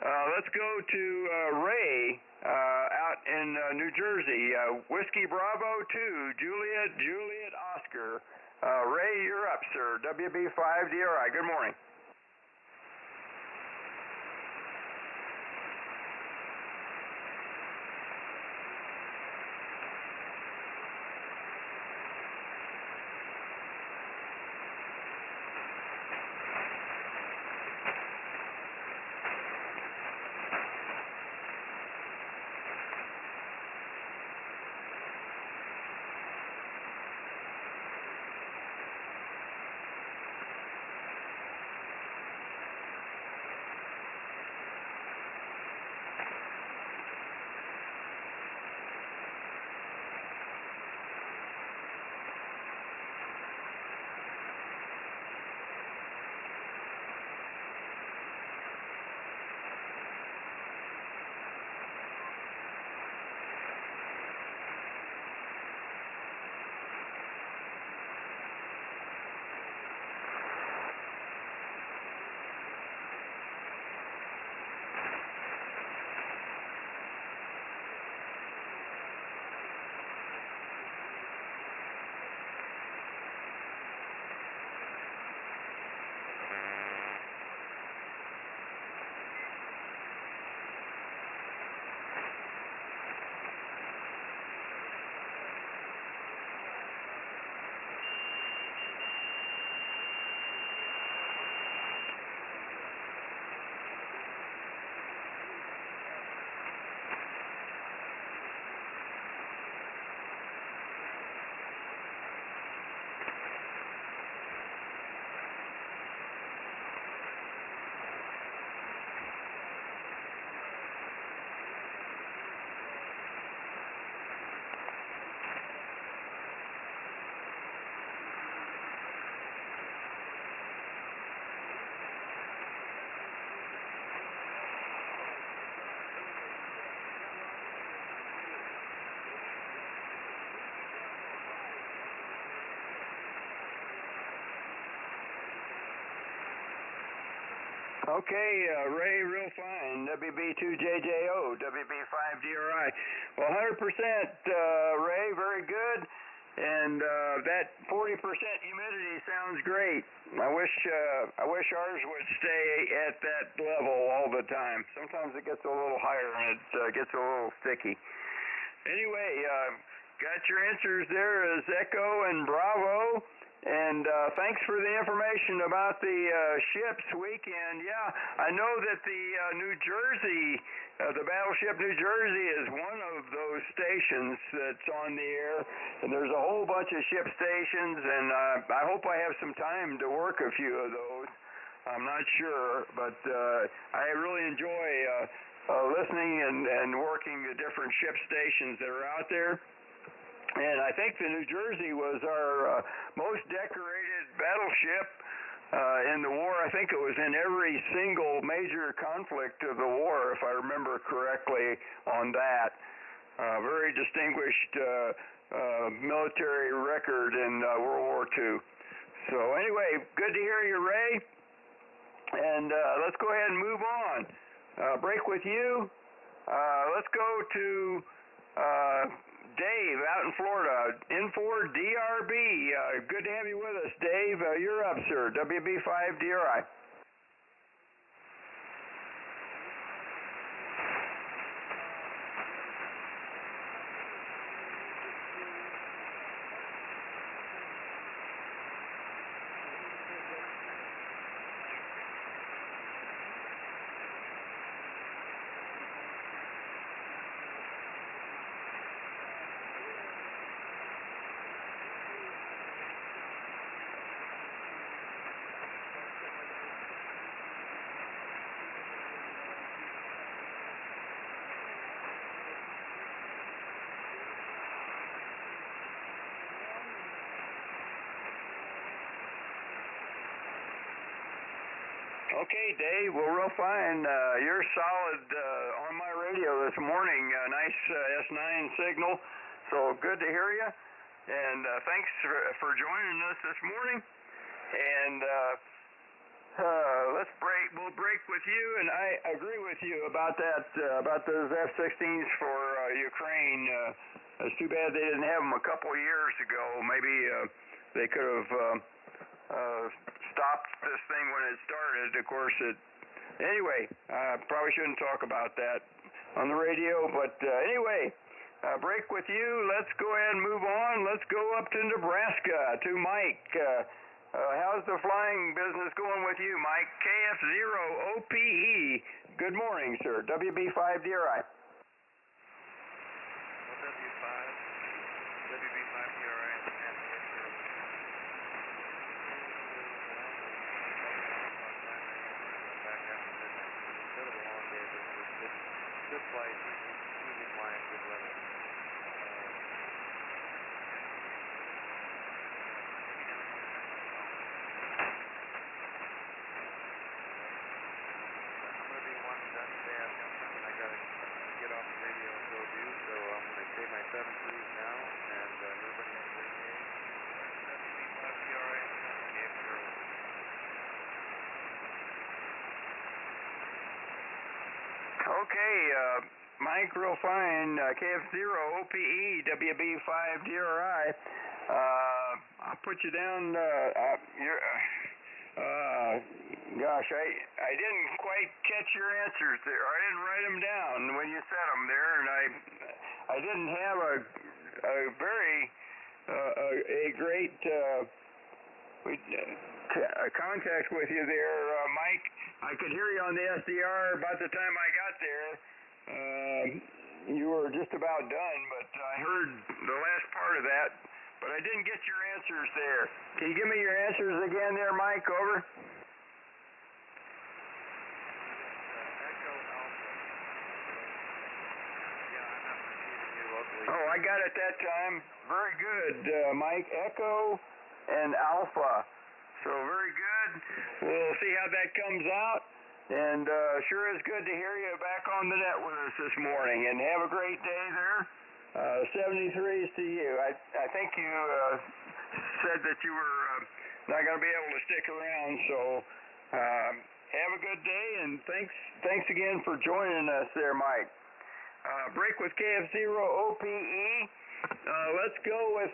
Let's go to Ray out in New Jersey. Whiskey Bravo 2, Juliet Oscar. Ray, you're up, sir. WB5DRI. Good morning. Okay, Ray, real fine. WB2JJO, WB5DRI. Well, 100%, Ray, very good. And that 40% humidity sounds great. I wish ours would stay at that level all the time. Sometimes it gets a little higher and it gets a little sticky. Anyway, got your answers there as Echo and Bravo. And thanks for the information about the ships weekend. Yeah, I know that the New Jersey, the Battleship New Jersey is one of those stations that's on the air. And there's a whole bunch of ship stations, and I hope I have some time to work a few of those. I'm not sure, but I really enjoy listening and working the different ship stations that are out there. And I think the New Jersey was our most decorated battleship in the war. I think it was in every single major conflict of the war, if I remember correctly on that. Very distinguished military record in World War II. So anyway, good to hear you, Ray. And let's go ahead and move on. Break with you. Let's go to Dave out in Florida, N4DRB. Good to have you with us, Dave. You're up, sir. WB5DRI. Okay, Dave. Well, real fine. You're solid on my radio this morning. Nice S9 signal. So good to hear you. And thanks for joining us this morning. And let's break. We'll break with you. And I agree with you about that. About those F-16s for Ukraine. It's too bad they didn't have them a couple of years ago. Maybe they could have stopped this thing when it started. Of course, anyway, probably shouldn't talk about that on the radio. But anyway, break with you. Let's go ahead and move on. Let's go up to Nebraska to Mike. How's the flying business going with you, Mike? KF0OPE. Good morning, sir. WB5DRI. Good flight, easy flying, good weather. I'm going to be one done today. I've got something I got to get off the radio and go do, so I'm going to say my 7 threes now, and everybody have a great day. WB5DRI, Okay, Mike, real fine. KF0OPE, WB5DRI. I'll put you down. Gosh, I didn't quite catch your answers there. I didn't write them down when you said them there, and I didn't have a great contact with you there, Mike. I could hear you on the SDR about the time I got there. You were just about done, but I heard the last part of that, but I didn't get your answers there. Can you give me your answers again there, Mike? Over. Echo Alpha. Yeah, I'm not receiving you locally. Oh, I got it that time. Very good, Mike. Echo and Alpha. So very good. We'll see how that comes out. And sure is good to hear you back on the net with us this morning. And have a great day there. 73s to you. I think you said that you were not going to be able to stick around. So have a good day, and thanks again for joining us there, Mike. Break with KF0OPE. Let's go with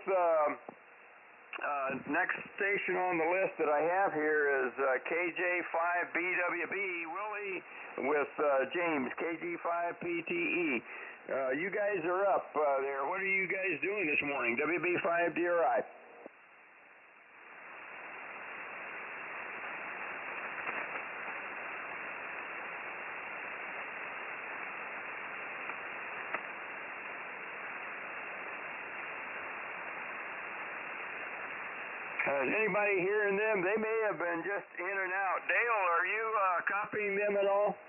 next station on the list that I have here is KJ5BWB, Willie, with James, KG5PTE. You guys are up there. What are you guys doing this morning? WB5DRI. Is anybody hearing them? They may have been just in and out. Dale, are you copying them at all?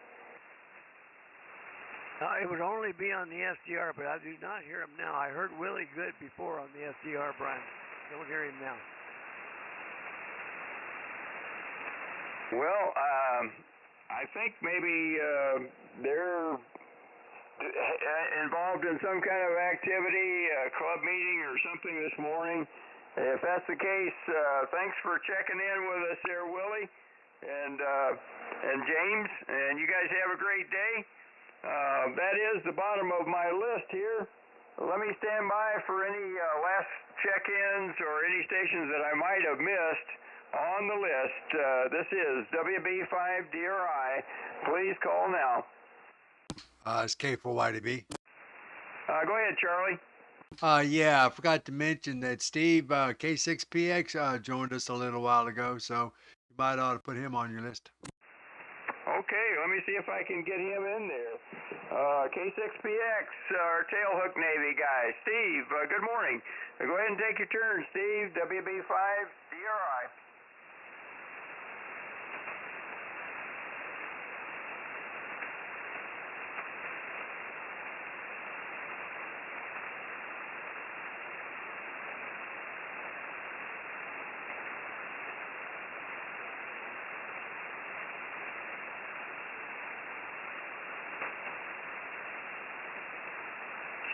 It would only be on the SDR, but I do not hear him now. I heard Willie good before on the SDR, Brian. Don't hear him now. Well, I think maybe they're involved in some kind of activity, a club meeting or something this morning. If that's the case, thanks for checking in with us there, Willie and James, and you guys have a great day. That is the bottom of my list here. Let me stand by for any last check-ins or any stations that I might have missed on the list. This is WB5DRI. Please call now. It's K4YDB. Go ahead, Charlie. Yeah, I forgot to mention that Steve, K6PX, joined us a little while ago, so you might ought to put him on your list. Okay, let me see if I can get him in there. K6PX, our tailhook Navy guy. Steve, good morning. Go ahead and take your turn, Steve, WB5DRI.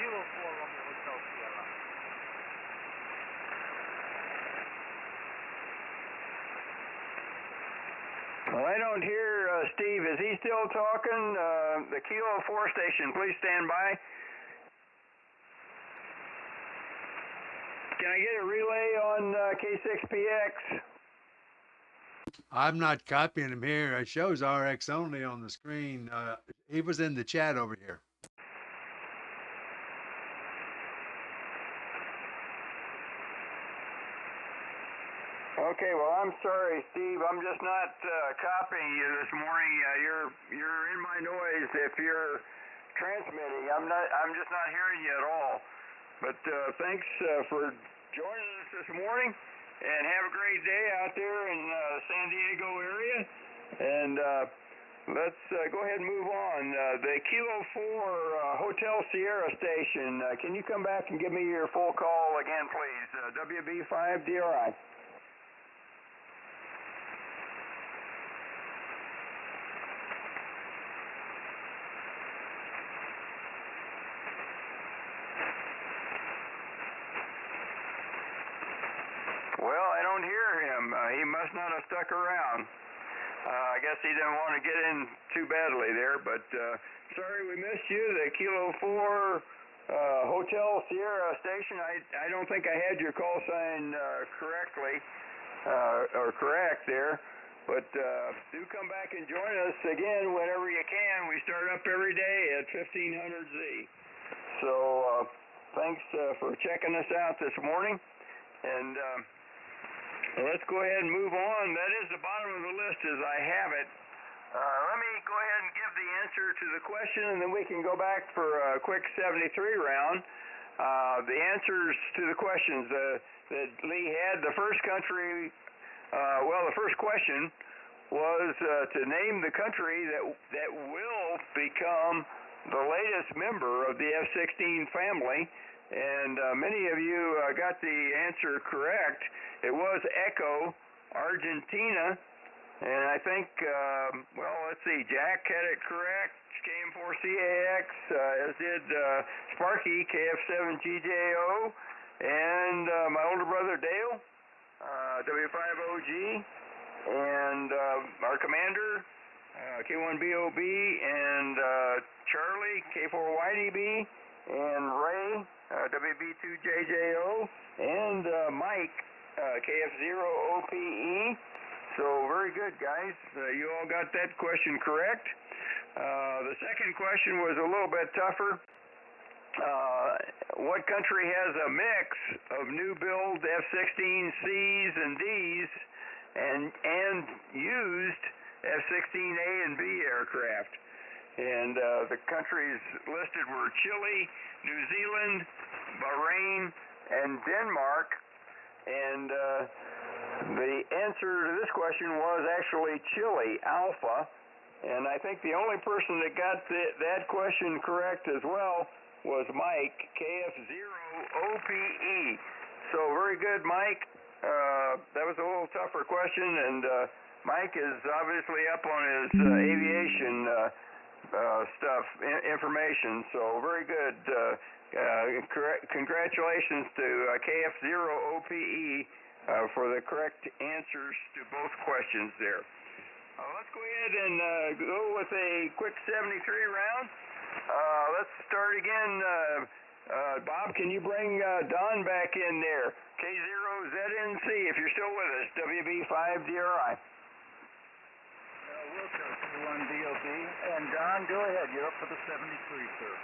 Kilo 4 Romeo Hotel Sierra. Well, I don't hear Steve. Is he still talking? The Kilo 4 station, please stand by. Can I get a relay on K6PX? I'm not copying him here. It shows RX only on the screen. He was in the chat over here. Okay, well, I'm sorry, Steve. I'm just not copying you this morning. You're in my noise if you're transmitting. I'm just not hearing you at all. But thanks for joining us this morning, and have a great day out there in the San Diego area. And let's go ahead and move on. The Kilo 4 Hotel Sierra station. Can you come back and give me your full call again, please? WB5DRI. Well, I don't hear him. He must not have stuck around. I guess he didn't want to get in too badly there, but sorry we missed you. The Kilo 4 Hotel Sierra station, I don't think I had your call sign correctly, or correct there, but do come back and join us again whenever you can. We start up every day at 1500Z. So thanks for checking us out this morning, and let's go ahead and move on. That is the bottom of the list as I have it. Let me go ahead and give the answer to the question, and then we can go back for a quick 73 round. The answers to the questions that Lee had, the first country, the first question was to name the country that will become the latest member of the F-16 family. And many of you got the answer correct. It was ECHO, Argentina, and I think, let's see, Jack had it correct, KM4CAX, as did Sparky, KF7GJO, and my older brother Dale, W5OG, and our commander, K1BOB, and Charlie, K4YDB, and Ray, WB2JJO, and Mike, KF0OPE. So very good, guys. You all got that question correct. The second question was a little bit tougher. What country has a mix of new build F-16Cs and Ds and used F-16A and B aircraft? And the countries listed were Chile, New Zealand, Bahrain, and Denmark. And the answer to this question was actually Chile, Alpha. And I think the only person that got that question correct as well was Mike, KF0OPE. So very good, Mike. That was a little tougher question, and Mike is obviously up on his aviation information, so very good. Congratulations to KF0OPE for the correct answers to both questions there. Let's go ahead and go with a quick 73 round. Let's start again. Bob, can you bring Don back in there? K0ZNC, if you're still with us, WB5DRI. Wilco, K1BOB. And Don, go ahead. You're up for the 73, sir.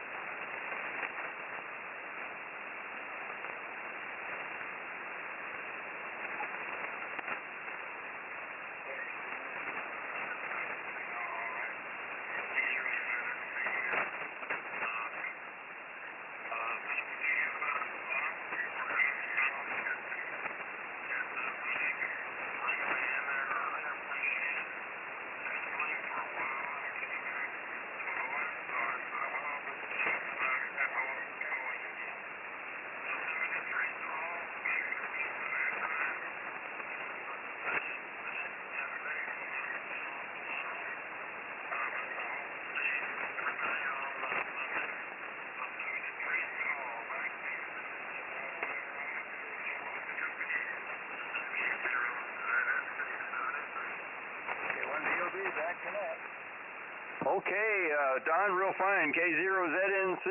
Okay, Don, real fine. K0ZNC.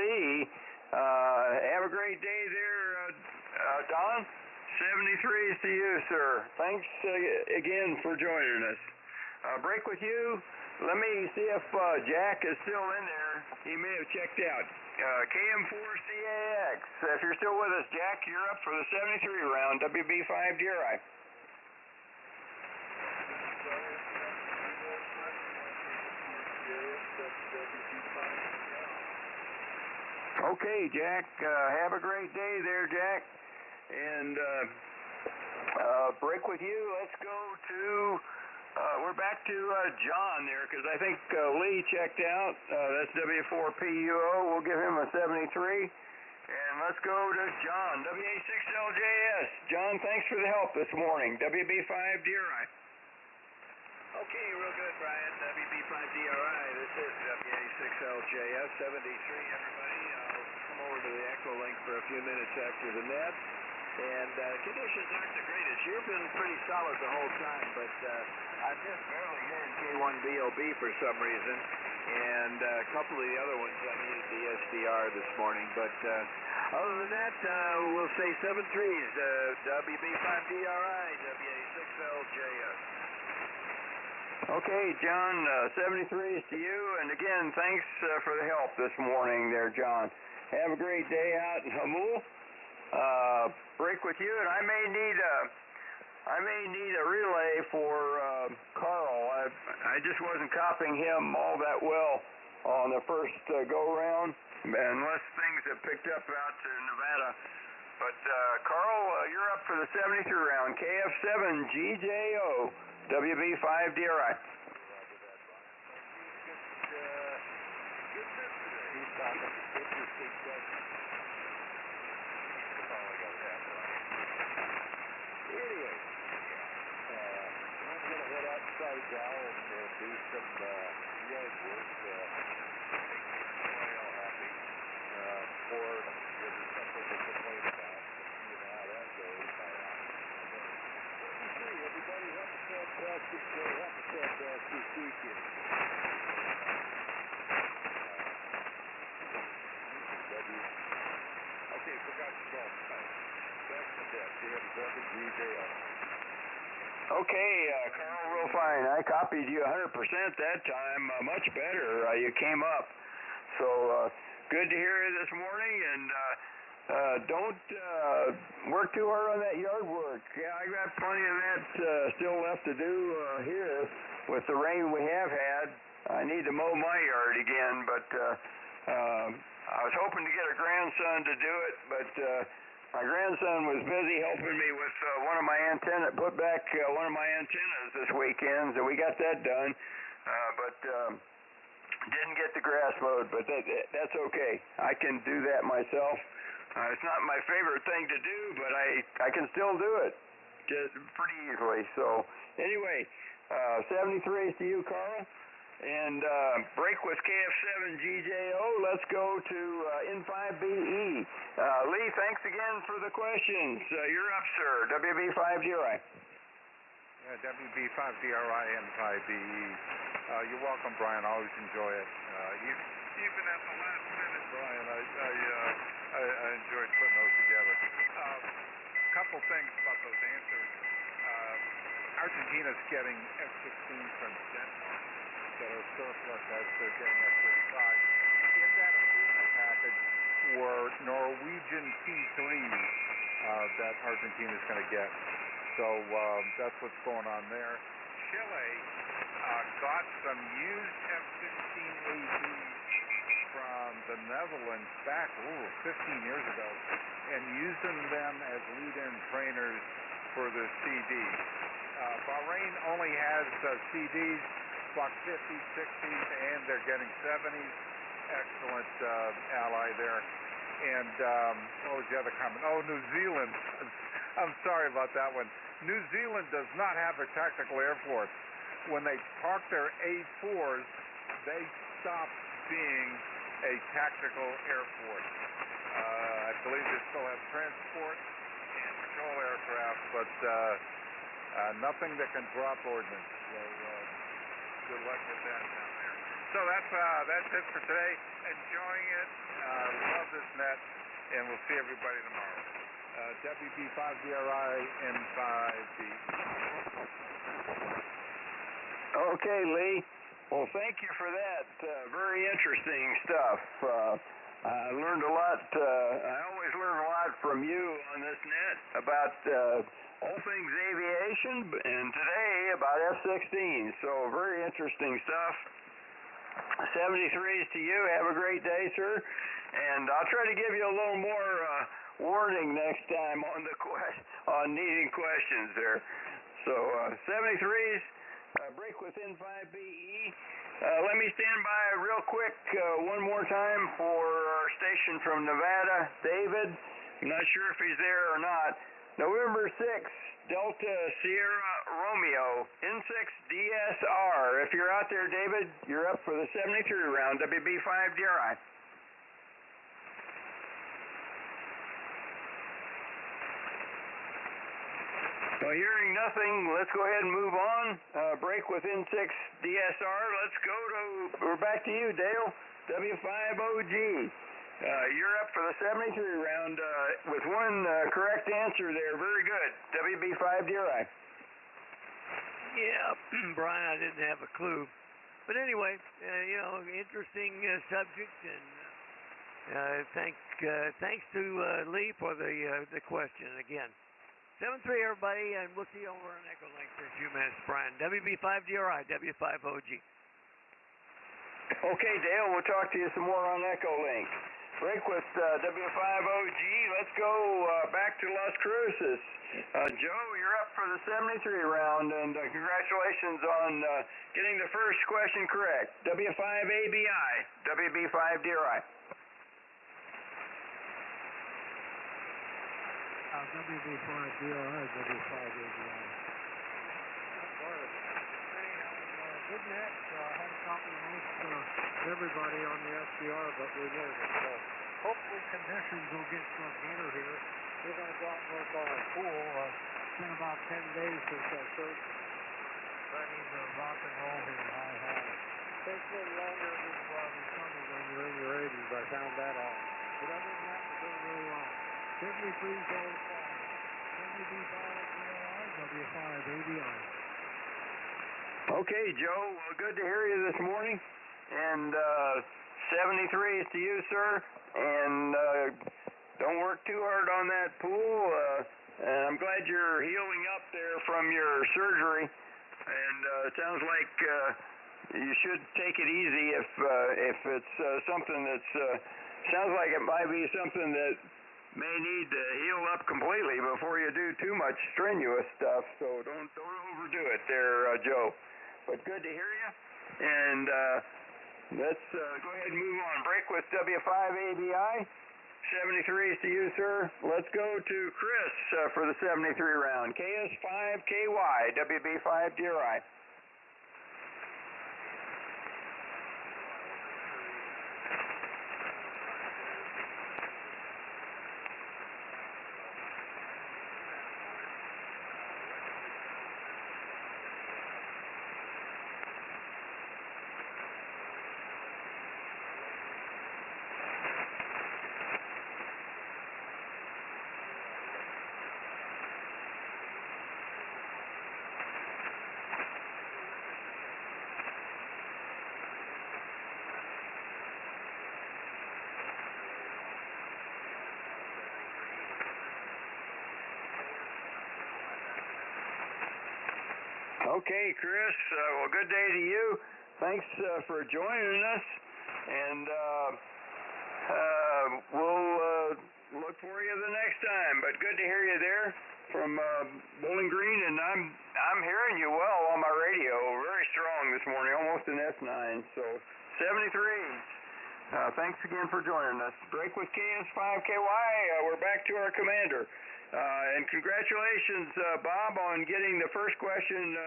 Have a great day there, Don. 73 is to you, sir. Thanks again for joining us. Break with you. Let me see if Jack is still in there. He may have checked out. KM4CAX. If you're still with us, Jack, you're up for the 73 round, WB5DRI. Okay, Jack. Have a great day there, Jack. And break with you. Let's go to... we're back to John there, because I think Lee checked out. That's W4PUO. We'll give him a 73. And let's go to John, WA6LJS. John, thanks for the help this morning. WB5DRI. Okay, real good, Brian. WB5DRI. This is WA6LJS 73, everybody. I'll come over to the Echo Link for a few minutes after the net. And conditions aren't the greatest. You've been pretty solid the whole time, but I'm just barely hearing K1BOB for some reason. And a couple of the other ones I needed the SDR this morning. But other than that, we'll say 7-3s. WB5DRI, WA6LJS. Okay, John, 73 is to you. And again, thanks for the help this morning there, John. Have a great day out in Hamul. Break with you, and I may need a relay for Carl. I just wasn't copying him all that well on the first go round, unless things have picked up out to Nevada. But Carl, you're up for the 73 round, KF7GJO, WB5DRI. Anyway, I'm going to head outside now and do some yard work, make Royal happy, or give me something to complain about, you know how that goes. Everybody, have a fantastic day, have a fantastic weekend. Okay, forgot to go. Back to that. They have 7GJO. Okay, Carl, real fine. I copied you 100% that time. Much better. You came up. So good to hear you this morning. And don't work too hard on that yard work. Yeah, I got plenty of that still left to do here with the rain we have had. I need to mow my yard again, but I was hoping to get a grandson to do it, but my grandson was busy helping me with one of my antennas, put back one of my antennas this weekend, so we got that done, but didn't get the grass mowed, but that's okay. I can do that myself. It's not my favorite thing to do, but I can still do it just pretty easily. So anyway, 73 is to you, Carl. And break with KF7GJO. Let's go to N5BE. Lee, thanks again for the questions. You're up, sir. WB5DRI. Yeah, WB5DRI N5BE. You're welcome, Brian. Always enjoy it. Even at the last minute, Brian, I enjoyed putting those together. A couple things about those answers. Argentina's getting F-16 from Denmark that are surplus as they're getting F-35. In that approval package were Norwegian P-3s that Argentina's going to get. So that's what's going on there. Chile got some used F-16AVs from the Netherlands back 15 years ago and using them as lead-in trainers for the CDs. Bahrain only has CDs, Block 50s, 60s, and they're getting 70s. Excellent ally there. And what was the other comment? Oh, New Zealand. I'm sorry about that one. New Zealand does not have a tactical air force. When they park their A4s, they stop being a tactical air force. I believe they still have transport and patrol aircraft, but nothing that can drop ordnance. So good luck with that down there. So that's it for today. Enjoying it. Love this net, and we'll see everybody tomorrow. WB5DRI M5B. Okay, Lee. Well, thank you for that. Very interesting stuff. I learned a lot. I always learn a lot from you on this net about all things aviation, and today about F-16. So very interesting stuff. 73s to you. Have a great day, sir. And I'll try to give you a little more warning next time on needing questions there. So 73s, break within 5BE. Let me stand by real quick one more time for our station from Nevada, David. I'm not sure if he's there or not. November 6th, Delta Sierra Romeo, N6DSR. If you're out there, David, you're up for the 73 round, WB5DRI. Well, hearing nothing, let's go ahead and move on. Break within 6 DSR. We're back to you, Dale. W5OG. You're up for the 73 round with one correct answer there. Very good. WB5DRI. Yeah, Brian, I didn't have a clue. But anyway, interesting subject, and thanks to Lee for the question again. 7-3, everybody, and we'll see you over on Echo Link for a few minutes, Brian. WB5DRI, W5OG. Okay, Dale, we'll talk to you some more on Echo Link. Break with W5OG. Let's go back to Las Cruces. Joe, you're up for the 73 round, and congratulations on getting the first question correct. W5ABI, WB5DRI. WB5DRI, W5ABI. Good net. I had a copy of most everybody on the SDR, but we made it. So hopefully conditions will get better here. We're going to go out and work on our pool. It's been about 10 days since I started ready to rock and roll here high. Takes a little longer to recover when you're in your 80s. I found that out. But other than that, we're doing really well. 73's all fine. WB5DRI, W5ABI. Okay, Joe. Well, good to hear you this morning. And 73 is to you, sir. And don't work too hard on that pool. And I'm glad you're healing up there from your surgery. And it sounds like you should take it easy if it's something that's sounds like it might be something that may need to heal up completely before you do too much strenuous stuff. So don't overdo it there, Joe. But good to hear you. And let's go ahead and move on. Break with W5ABI. 73 is to you, sir. Let's go to Chris for the 73 round. KS5KY, WB5DRI. Okay, Chris. Well, good day to you. Thanks for joining us, and we'll look for you the next time. But good to hear you there from Bowling Green, and I'm hearing you well on my radio. Very strong this morning, almost an S9. So 73. Thanks again for joining us. Break with KS5KY. We're back to our commander. And congratulations, Bob, on getting the first question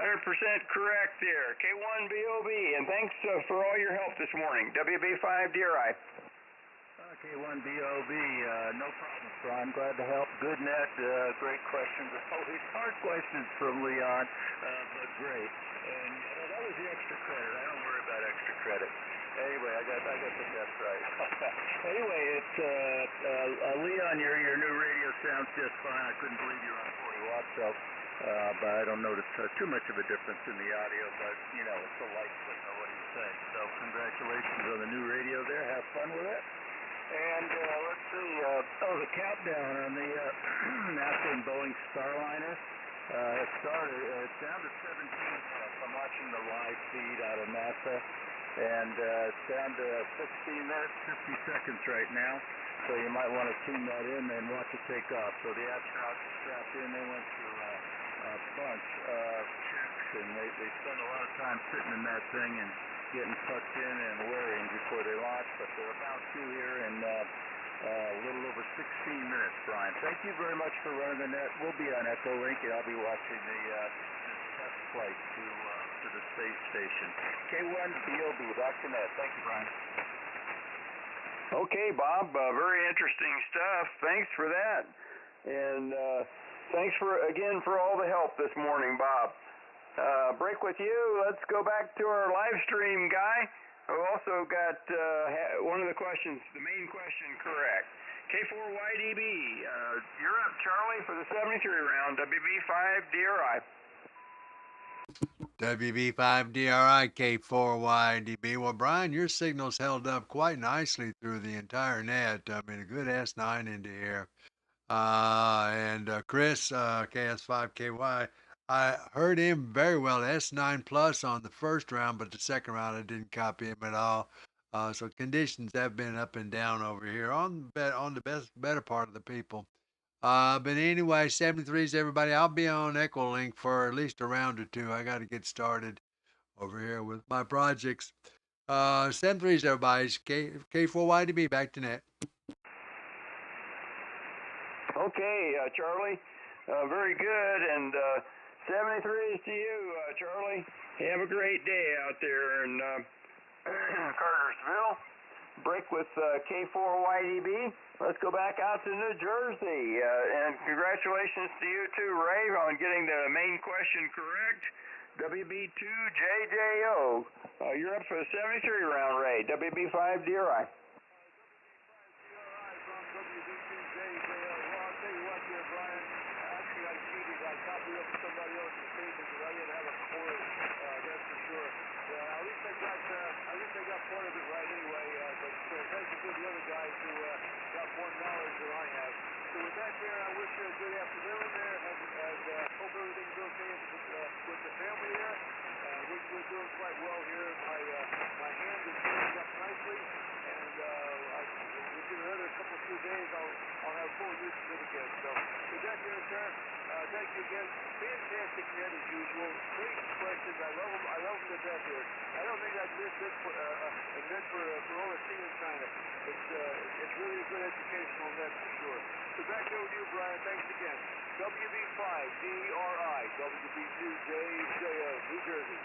100% correct there. K1BOB, and thanks for all your help this morning. WB5DRI. K1BOB, no problem, sir. I'm glad to help. Good net, great questions. Always hard questions from Leon, but great. And that was the extra credit. I don't worry about extra credit. Anyway, I got the best right. Anyway, it's Leon, your new radio sounds just fine. I couldn't believe you're on 40 watts, so but I don't notice too much of a difference in the audio. But you know, it's a light signal. What do you say? So congratulations on the new radio there. Have fun with it. And let's see. The countdown on the NASA and Boeing Starliner. It started. It's down to 17 minutes. I'm watching the live feed out of NASA. And it's down to 16 minutes, 50 seconds right now. So you might want to tune that in and watch it take off. So the astronauts strapped in, they went through a bunch of checks, and they spent a lot of time sitting in that thing and getting tucked in and wearing before they launched. But they're about to here in a little over 16 minutes, Brian. Thank you very much for running the net. We'll be on Echolink, and I'll be watching the test flight to the space station. K4YDB, back to net. Thank you, Brian. Okay, Bob, very interesting stuff. Thanks for that. And thanks again for all the help this morning, Bob. Break with you. Let's go back to our live stream guy, who also got one of the questions, the main question, correct. K4YDB, you're up, Charlie, for the 73 round, WB5 DRI. WB5DRI K4YDB. Well, Brian, your signal's held up quite nicely through the entire net. I mean, a good S9 into here. And Chris, KS5KY, I heard him very well, S9 plus on the first round, but the second round I didn't copy him at all. So conditions have been up and down over here on the better part of the people. But anyway, 73s, everybody. I'll be on Echolink for at least a round or two. I got to get started over here with my projects. 73s, everybody. K4YDB, back to net. Okay, Charlie. Very good. And 73s to you, Charlie. Have a great day out there in Cartersville. Break with K4YDB. Let's go back out to New Jersey. And congratulations to you too, Ray, on getting the main question correct. WB2JJO. You're up for the 73 round, Ray. WB5 DRI. I think they got part of it right anyway, but thank you to the other guys who got more knowledge than I have. So with that there, I wish you a good afternoon there, and hope everything's okay with the family there. We're doing quite well here. My hand is healing up nicely, and within another few days, I'll have full use of it again. So with that there, sir, thank you again. Fantastic net as usual. Great questions. I love them to death here. I don't think I'd miss this a net for overseas in China. It's really a good educational net for sure. So back over to you, Brian. Thanks again. WB5 DRI, WB2JJO, New Jersey.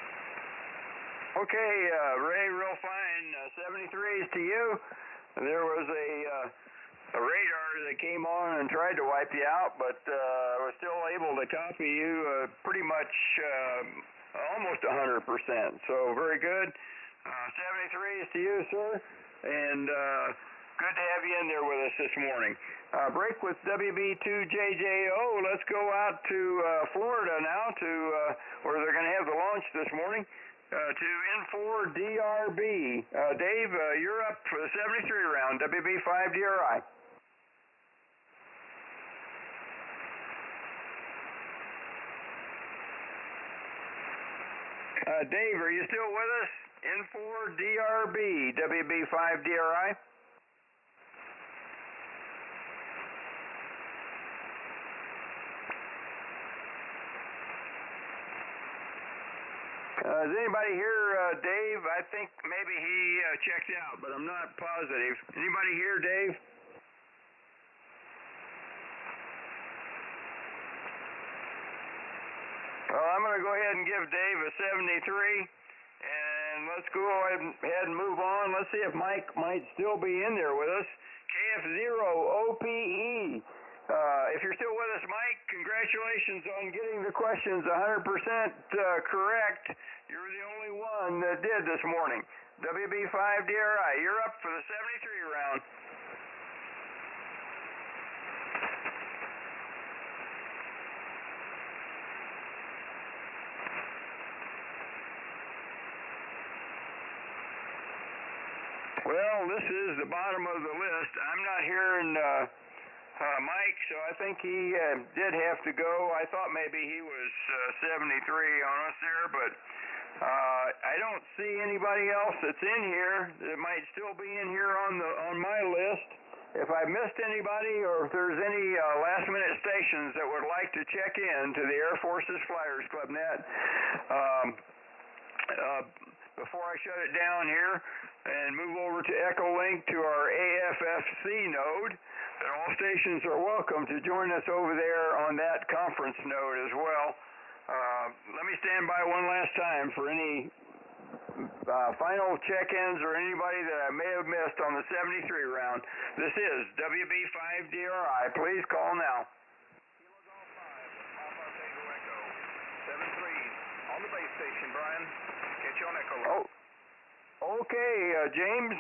Okay, Ray, real fine. 73s to you. There was a radar that came on and tried to wipe you out, but I was still able to copy you pretty much almost 100%. So very good. 73s to you, sir. And good to have you in there with us this morning. Break with WB2JJO. Let's go out to Florida now to where they're going to have the launch this morning. To N4DRB. Dave, you're up for the 73 round, WB5 DRI. Dave, are you still with us? N4DRB, WB5 DRI. Does anybody hear Dave? I think maybe he checked out, but I'm not positive. Anybody hear Dave? Well, I'm going to go ahead and give Dave a 73, and let's go ahead and move on. Let's see if Mike might still be in there with us. KF0OPE. If you're still with us, Mike, congratulations on getting the questions 100% correct. You're the only one that did this morning. WB5DRI, you're up for the 73 round. Well, this is the bottom of the list. I'm not hearing Mike, so I think he did have to go. I thought maybe he was 73 on us there, but I don't see anybody else that's in here that might still be in here on my list. If I missed anybody, or if there's any last-minute stations that would like to check in to the Air Force's Flyers Club net, before I shut it down here and move over to Echolink to our AFFC node, that all stations are welcome to join us over there on that conference node as well. Let me stand by one last time for any final check-ins or anybody that I may have missed on the 73 round. This is WB5DRI. Please call now. Kilo Golf 5, Papa Tango Echo, 73 on the base station, Brian. Get you on Echo. Oh, okay, James,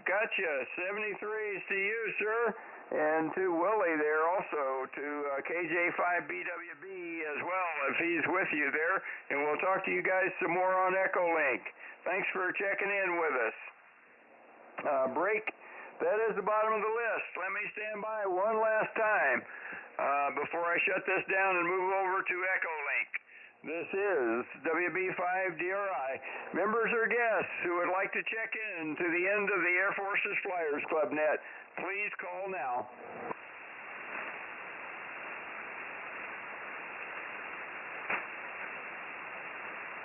gotcha. 73s to you, sir, and to Willie there also, to KJ5BWB as well, if he's with you there, and we'll talk to you guys some more on Echolink. Thanks for checking in with us. Break. That is the bottom of the list. Let me stand by one last time before I shut this down and move over to Echolink. This is WB5DRI. Members or guests who would like to check in to the end of the Air Force's Flyers Club net, please call now.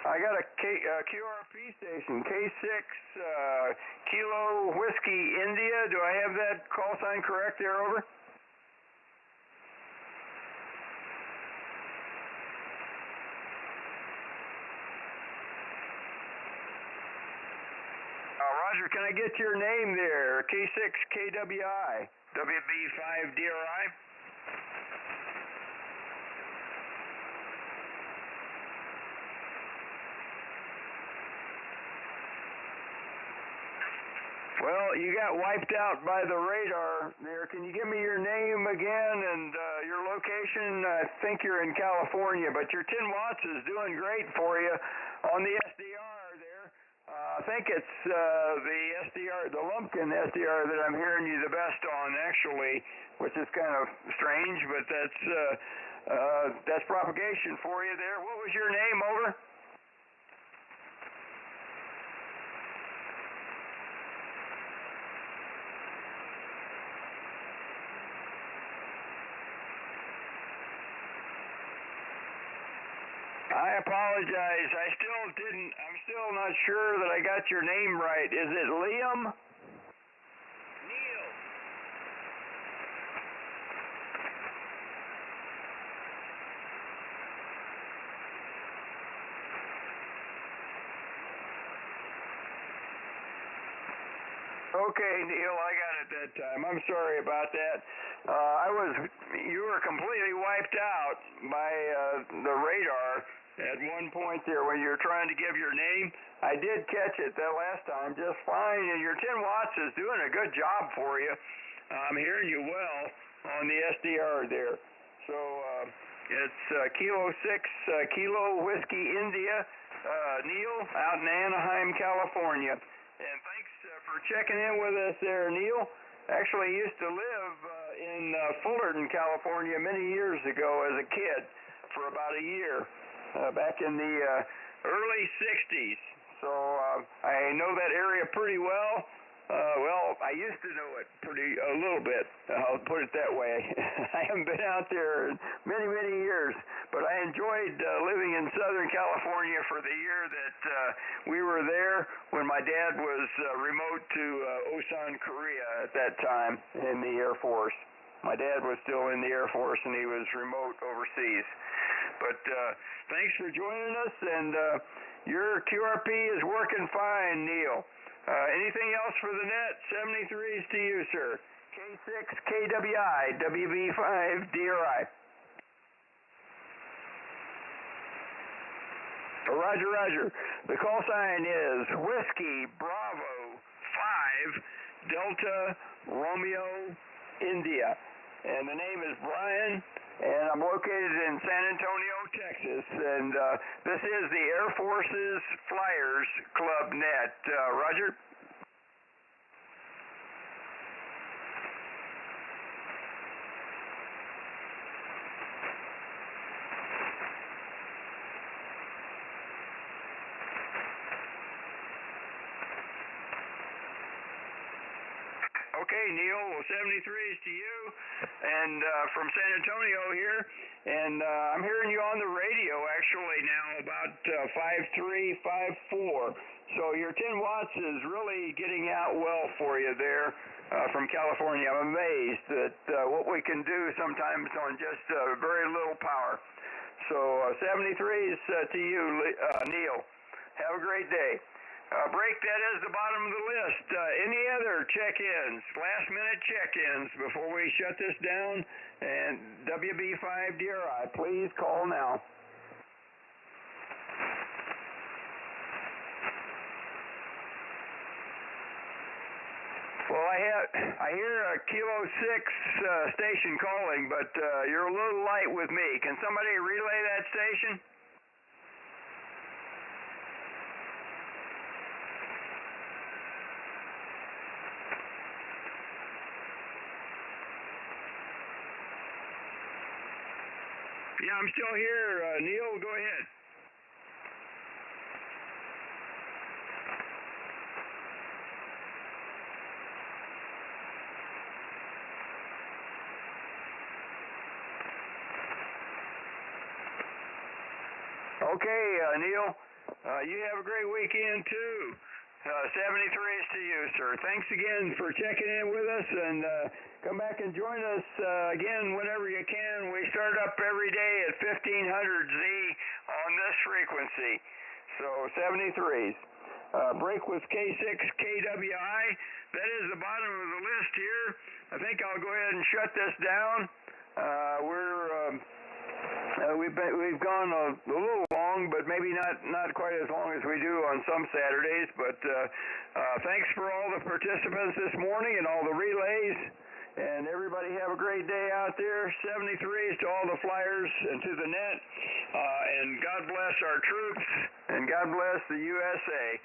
I got a QRP station, K6 Kilo Whiskey India. Do I have that call sign correct there, over? Roger, can I get your name there? K6KWI, WB5DRI. Well, you got wiped out by the radar there. Can you give me your name again and your location? I think you're in California, but your 10 watts is doing great for you on the SDR there. I think it's the SDR, the Lumpkin SDR that I'm hearing you the best on, actually, which is kind of strange, but that's propagation for you there. What was your name, over? I apologize. I'm still not sure that I got your name right. Is it Liam? Neil. Okay, Neil, I got it that time. I'm sorry about that. You were completely wiped out by the radar at one point there when you were trying to give your name. I did catch it that last time just fine, and your 10 watts is doing a good job for you. I'm hearing you well on the SDR there. So it's Kilo 6 Kilo Whiskey India, Neil, out in Anaheim, California. And thanks for checking in with us there, Neil. Actually, used to live in Fullerton, California many years ago as a kid for about a year, back in the early 60s. So I know that area pretty well. Well, I used to know it a little bit. I'll put it that way. I haven't been out there in many, many years, but I enjoyed living in Southern California for the year that we were there when my dad was remote to Osan, Korea at that time in the Air Force. My dad was still in the Air Force, and he was remote overseas. But thanks for joining us, and your QRP is working fine, Neil. Anything else for the net? 73s to you, sir. K6KWI, WB5DRI. Roger, roger. The call sign is Whiskey Bravo Delta Romeo India. And the name is Brian, and I'm located in San Antonio, Texas. And this is the Air Force's Flyers Club Net. Roger? Okay, Neil, well, 73 is to you, and from San Antonio here, and I'm hearing you on the radio actually now about 5354. So your 10 watts is really getting out well for you there from California. I'm amazed at what we can do sometimes on just very little power. So 73 is to you, Neil. Have a great day. Break, that is the bottom of the list. Any other check-ins, last-minute check-ins before we shut this down? And WB5DRI, please call now. Well, I hear a Kilo 6 station calling, but you're a little light with me. Can somebody relay that station? Yeah, I'm still here. Neil, go ahead. Okay, Neil, you have a great weekend too. 73 is to you, sir. Thanks again for checking in with us, and come back and join us again whenever you can. We start up every day at 1500 Z on this frequency. So 73s. Break with K6KWI. That is the bottom of the list here. I think I'll go ahead and shut this down. We've gone a little long, but maybe not quite as long as we do on some Saturdays. But thanks for all the participants this morning and all the relays. And everybody have a great day out there. 73s to all the flyers and to the net. And God bless our troops, and God bless the USA.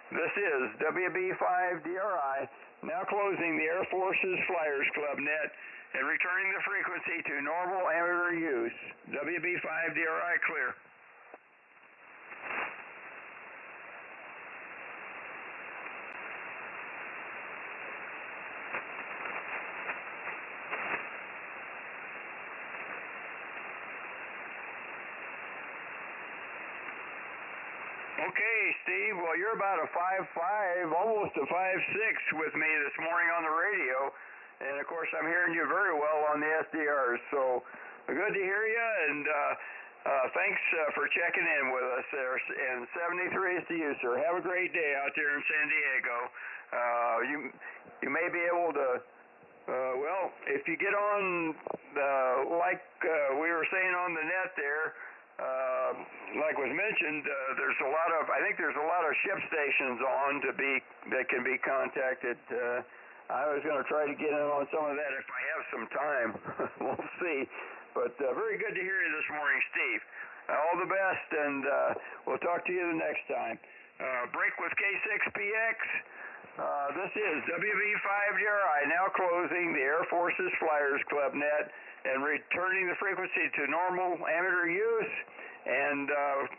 This is WB5DRI, now closing the Air Force's Flyers Club net and returning the frequency to normal amateur use. WB5DRI clear. Okay, Steve, well, you're about a 5'5", almost a 5'6" with me this morning on the radio. And, of course, I'm hearing you very well on the SDRs. So good to hear you, and thanks for checking in with us there. And 73 is to you, sir. Have a great day out there in San Diego. You may be able to, well, if you get on, like we were saying on the net there, like was mentioned, I think there's a lot of ship stations on that can be contacted. I was going to try to get in on some of that if I have some time. We'll see. But very good to hear you this morning, Steve. All the best, and we'll talk to you the next time. Break with K6PX. This is WB5DRI, now closing the Air Force's Flyers Club net and returning the frequency to normal amateur use, and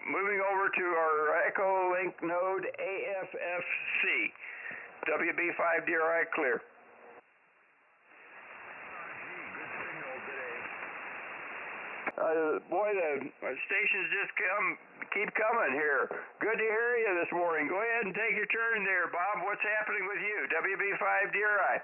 moving over to our Echo Link node AFFC. WB5DRI clear. Boy, the stations just keep coming here. Good to hear you this morning. Go ahead and take your turn there, Bob. What's happening with you? WB5DRI.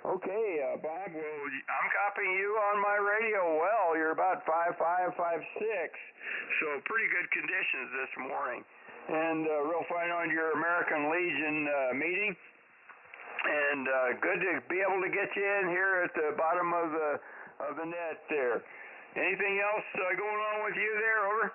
Okay, Bob, well, I'm copying you on my radio well. You're about 5'5", 5'6", so pretty good conditions this morning. And real fine on your American Legion meeting. And good to be able to get you in here at the bottom of the net there. Anything else going on with you there? Over.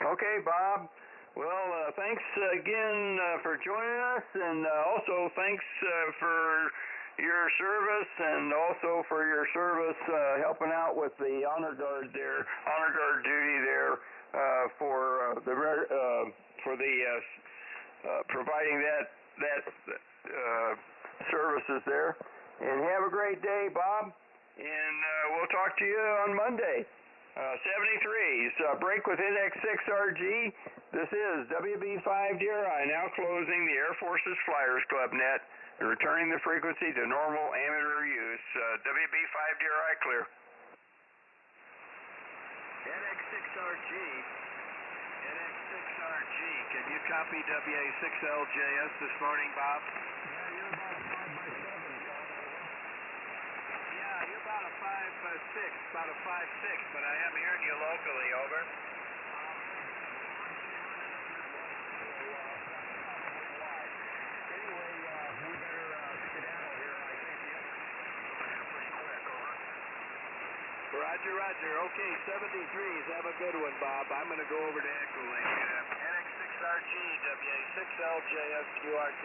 Okay, Bob. Well, thanks again for joining us, and also thanks for your service, and also for your service helping out with the honor guard duty there for providing that services there. And have a great day, Bob. And we'll talk to you on Monday. 73s, break with NX6RG. This is WB5DRI, now closing the Air Force's Flyers Club net and returning the frequency to normal amateur use. WB5DRI clear. NX6RG, can you copy WA6LJS this morning, Bob? About a 5'6", about a 5'6", but I am hearing you locally, over. Anyway, we better skedaddle here. I think the other pretty quick, over. Roger, roger. Okay, 73s, have a good one, Bob. I'm going to go over to Echo Lake. NX6RG, WA6LJSQRT.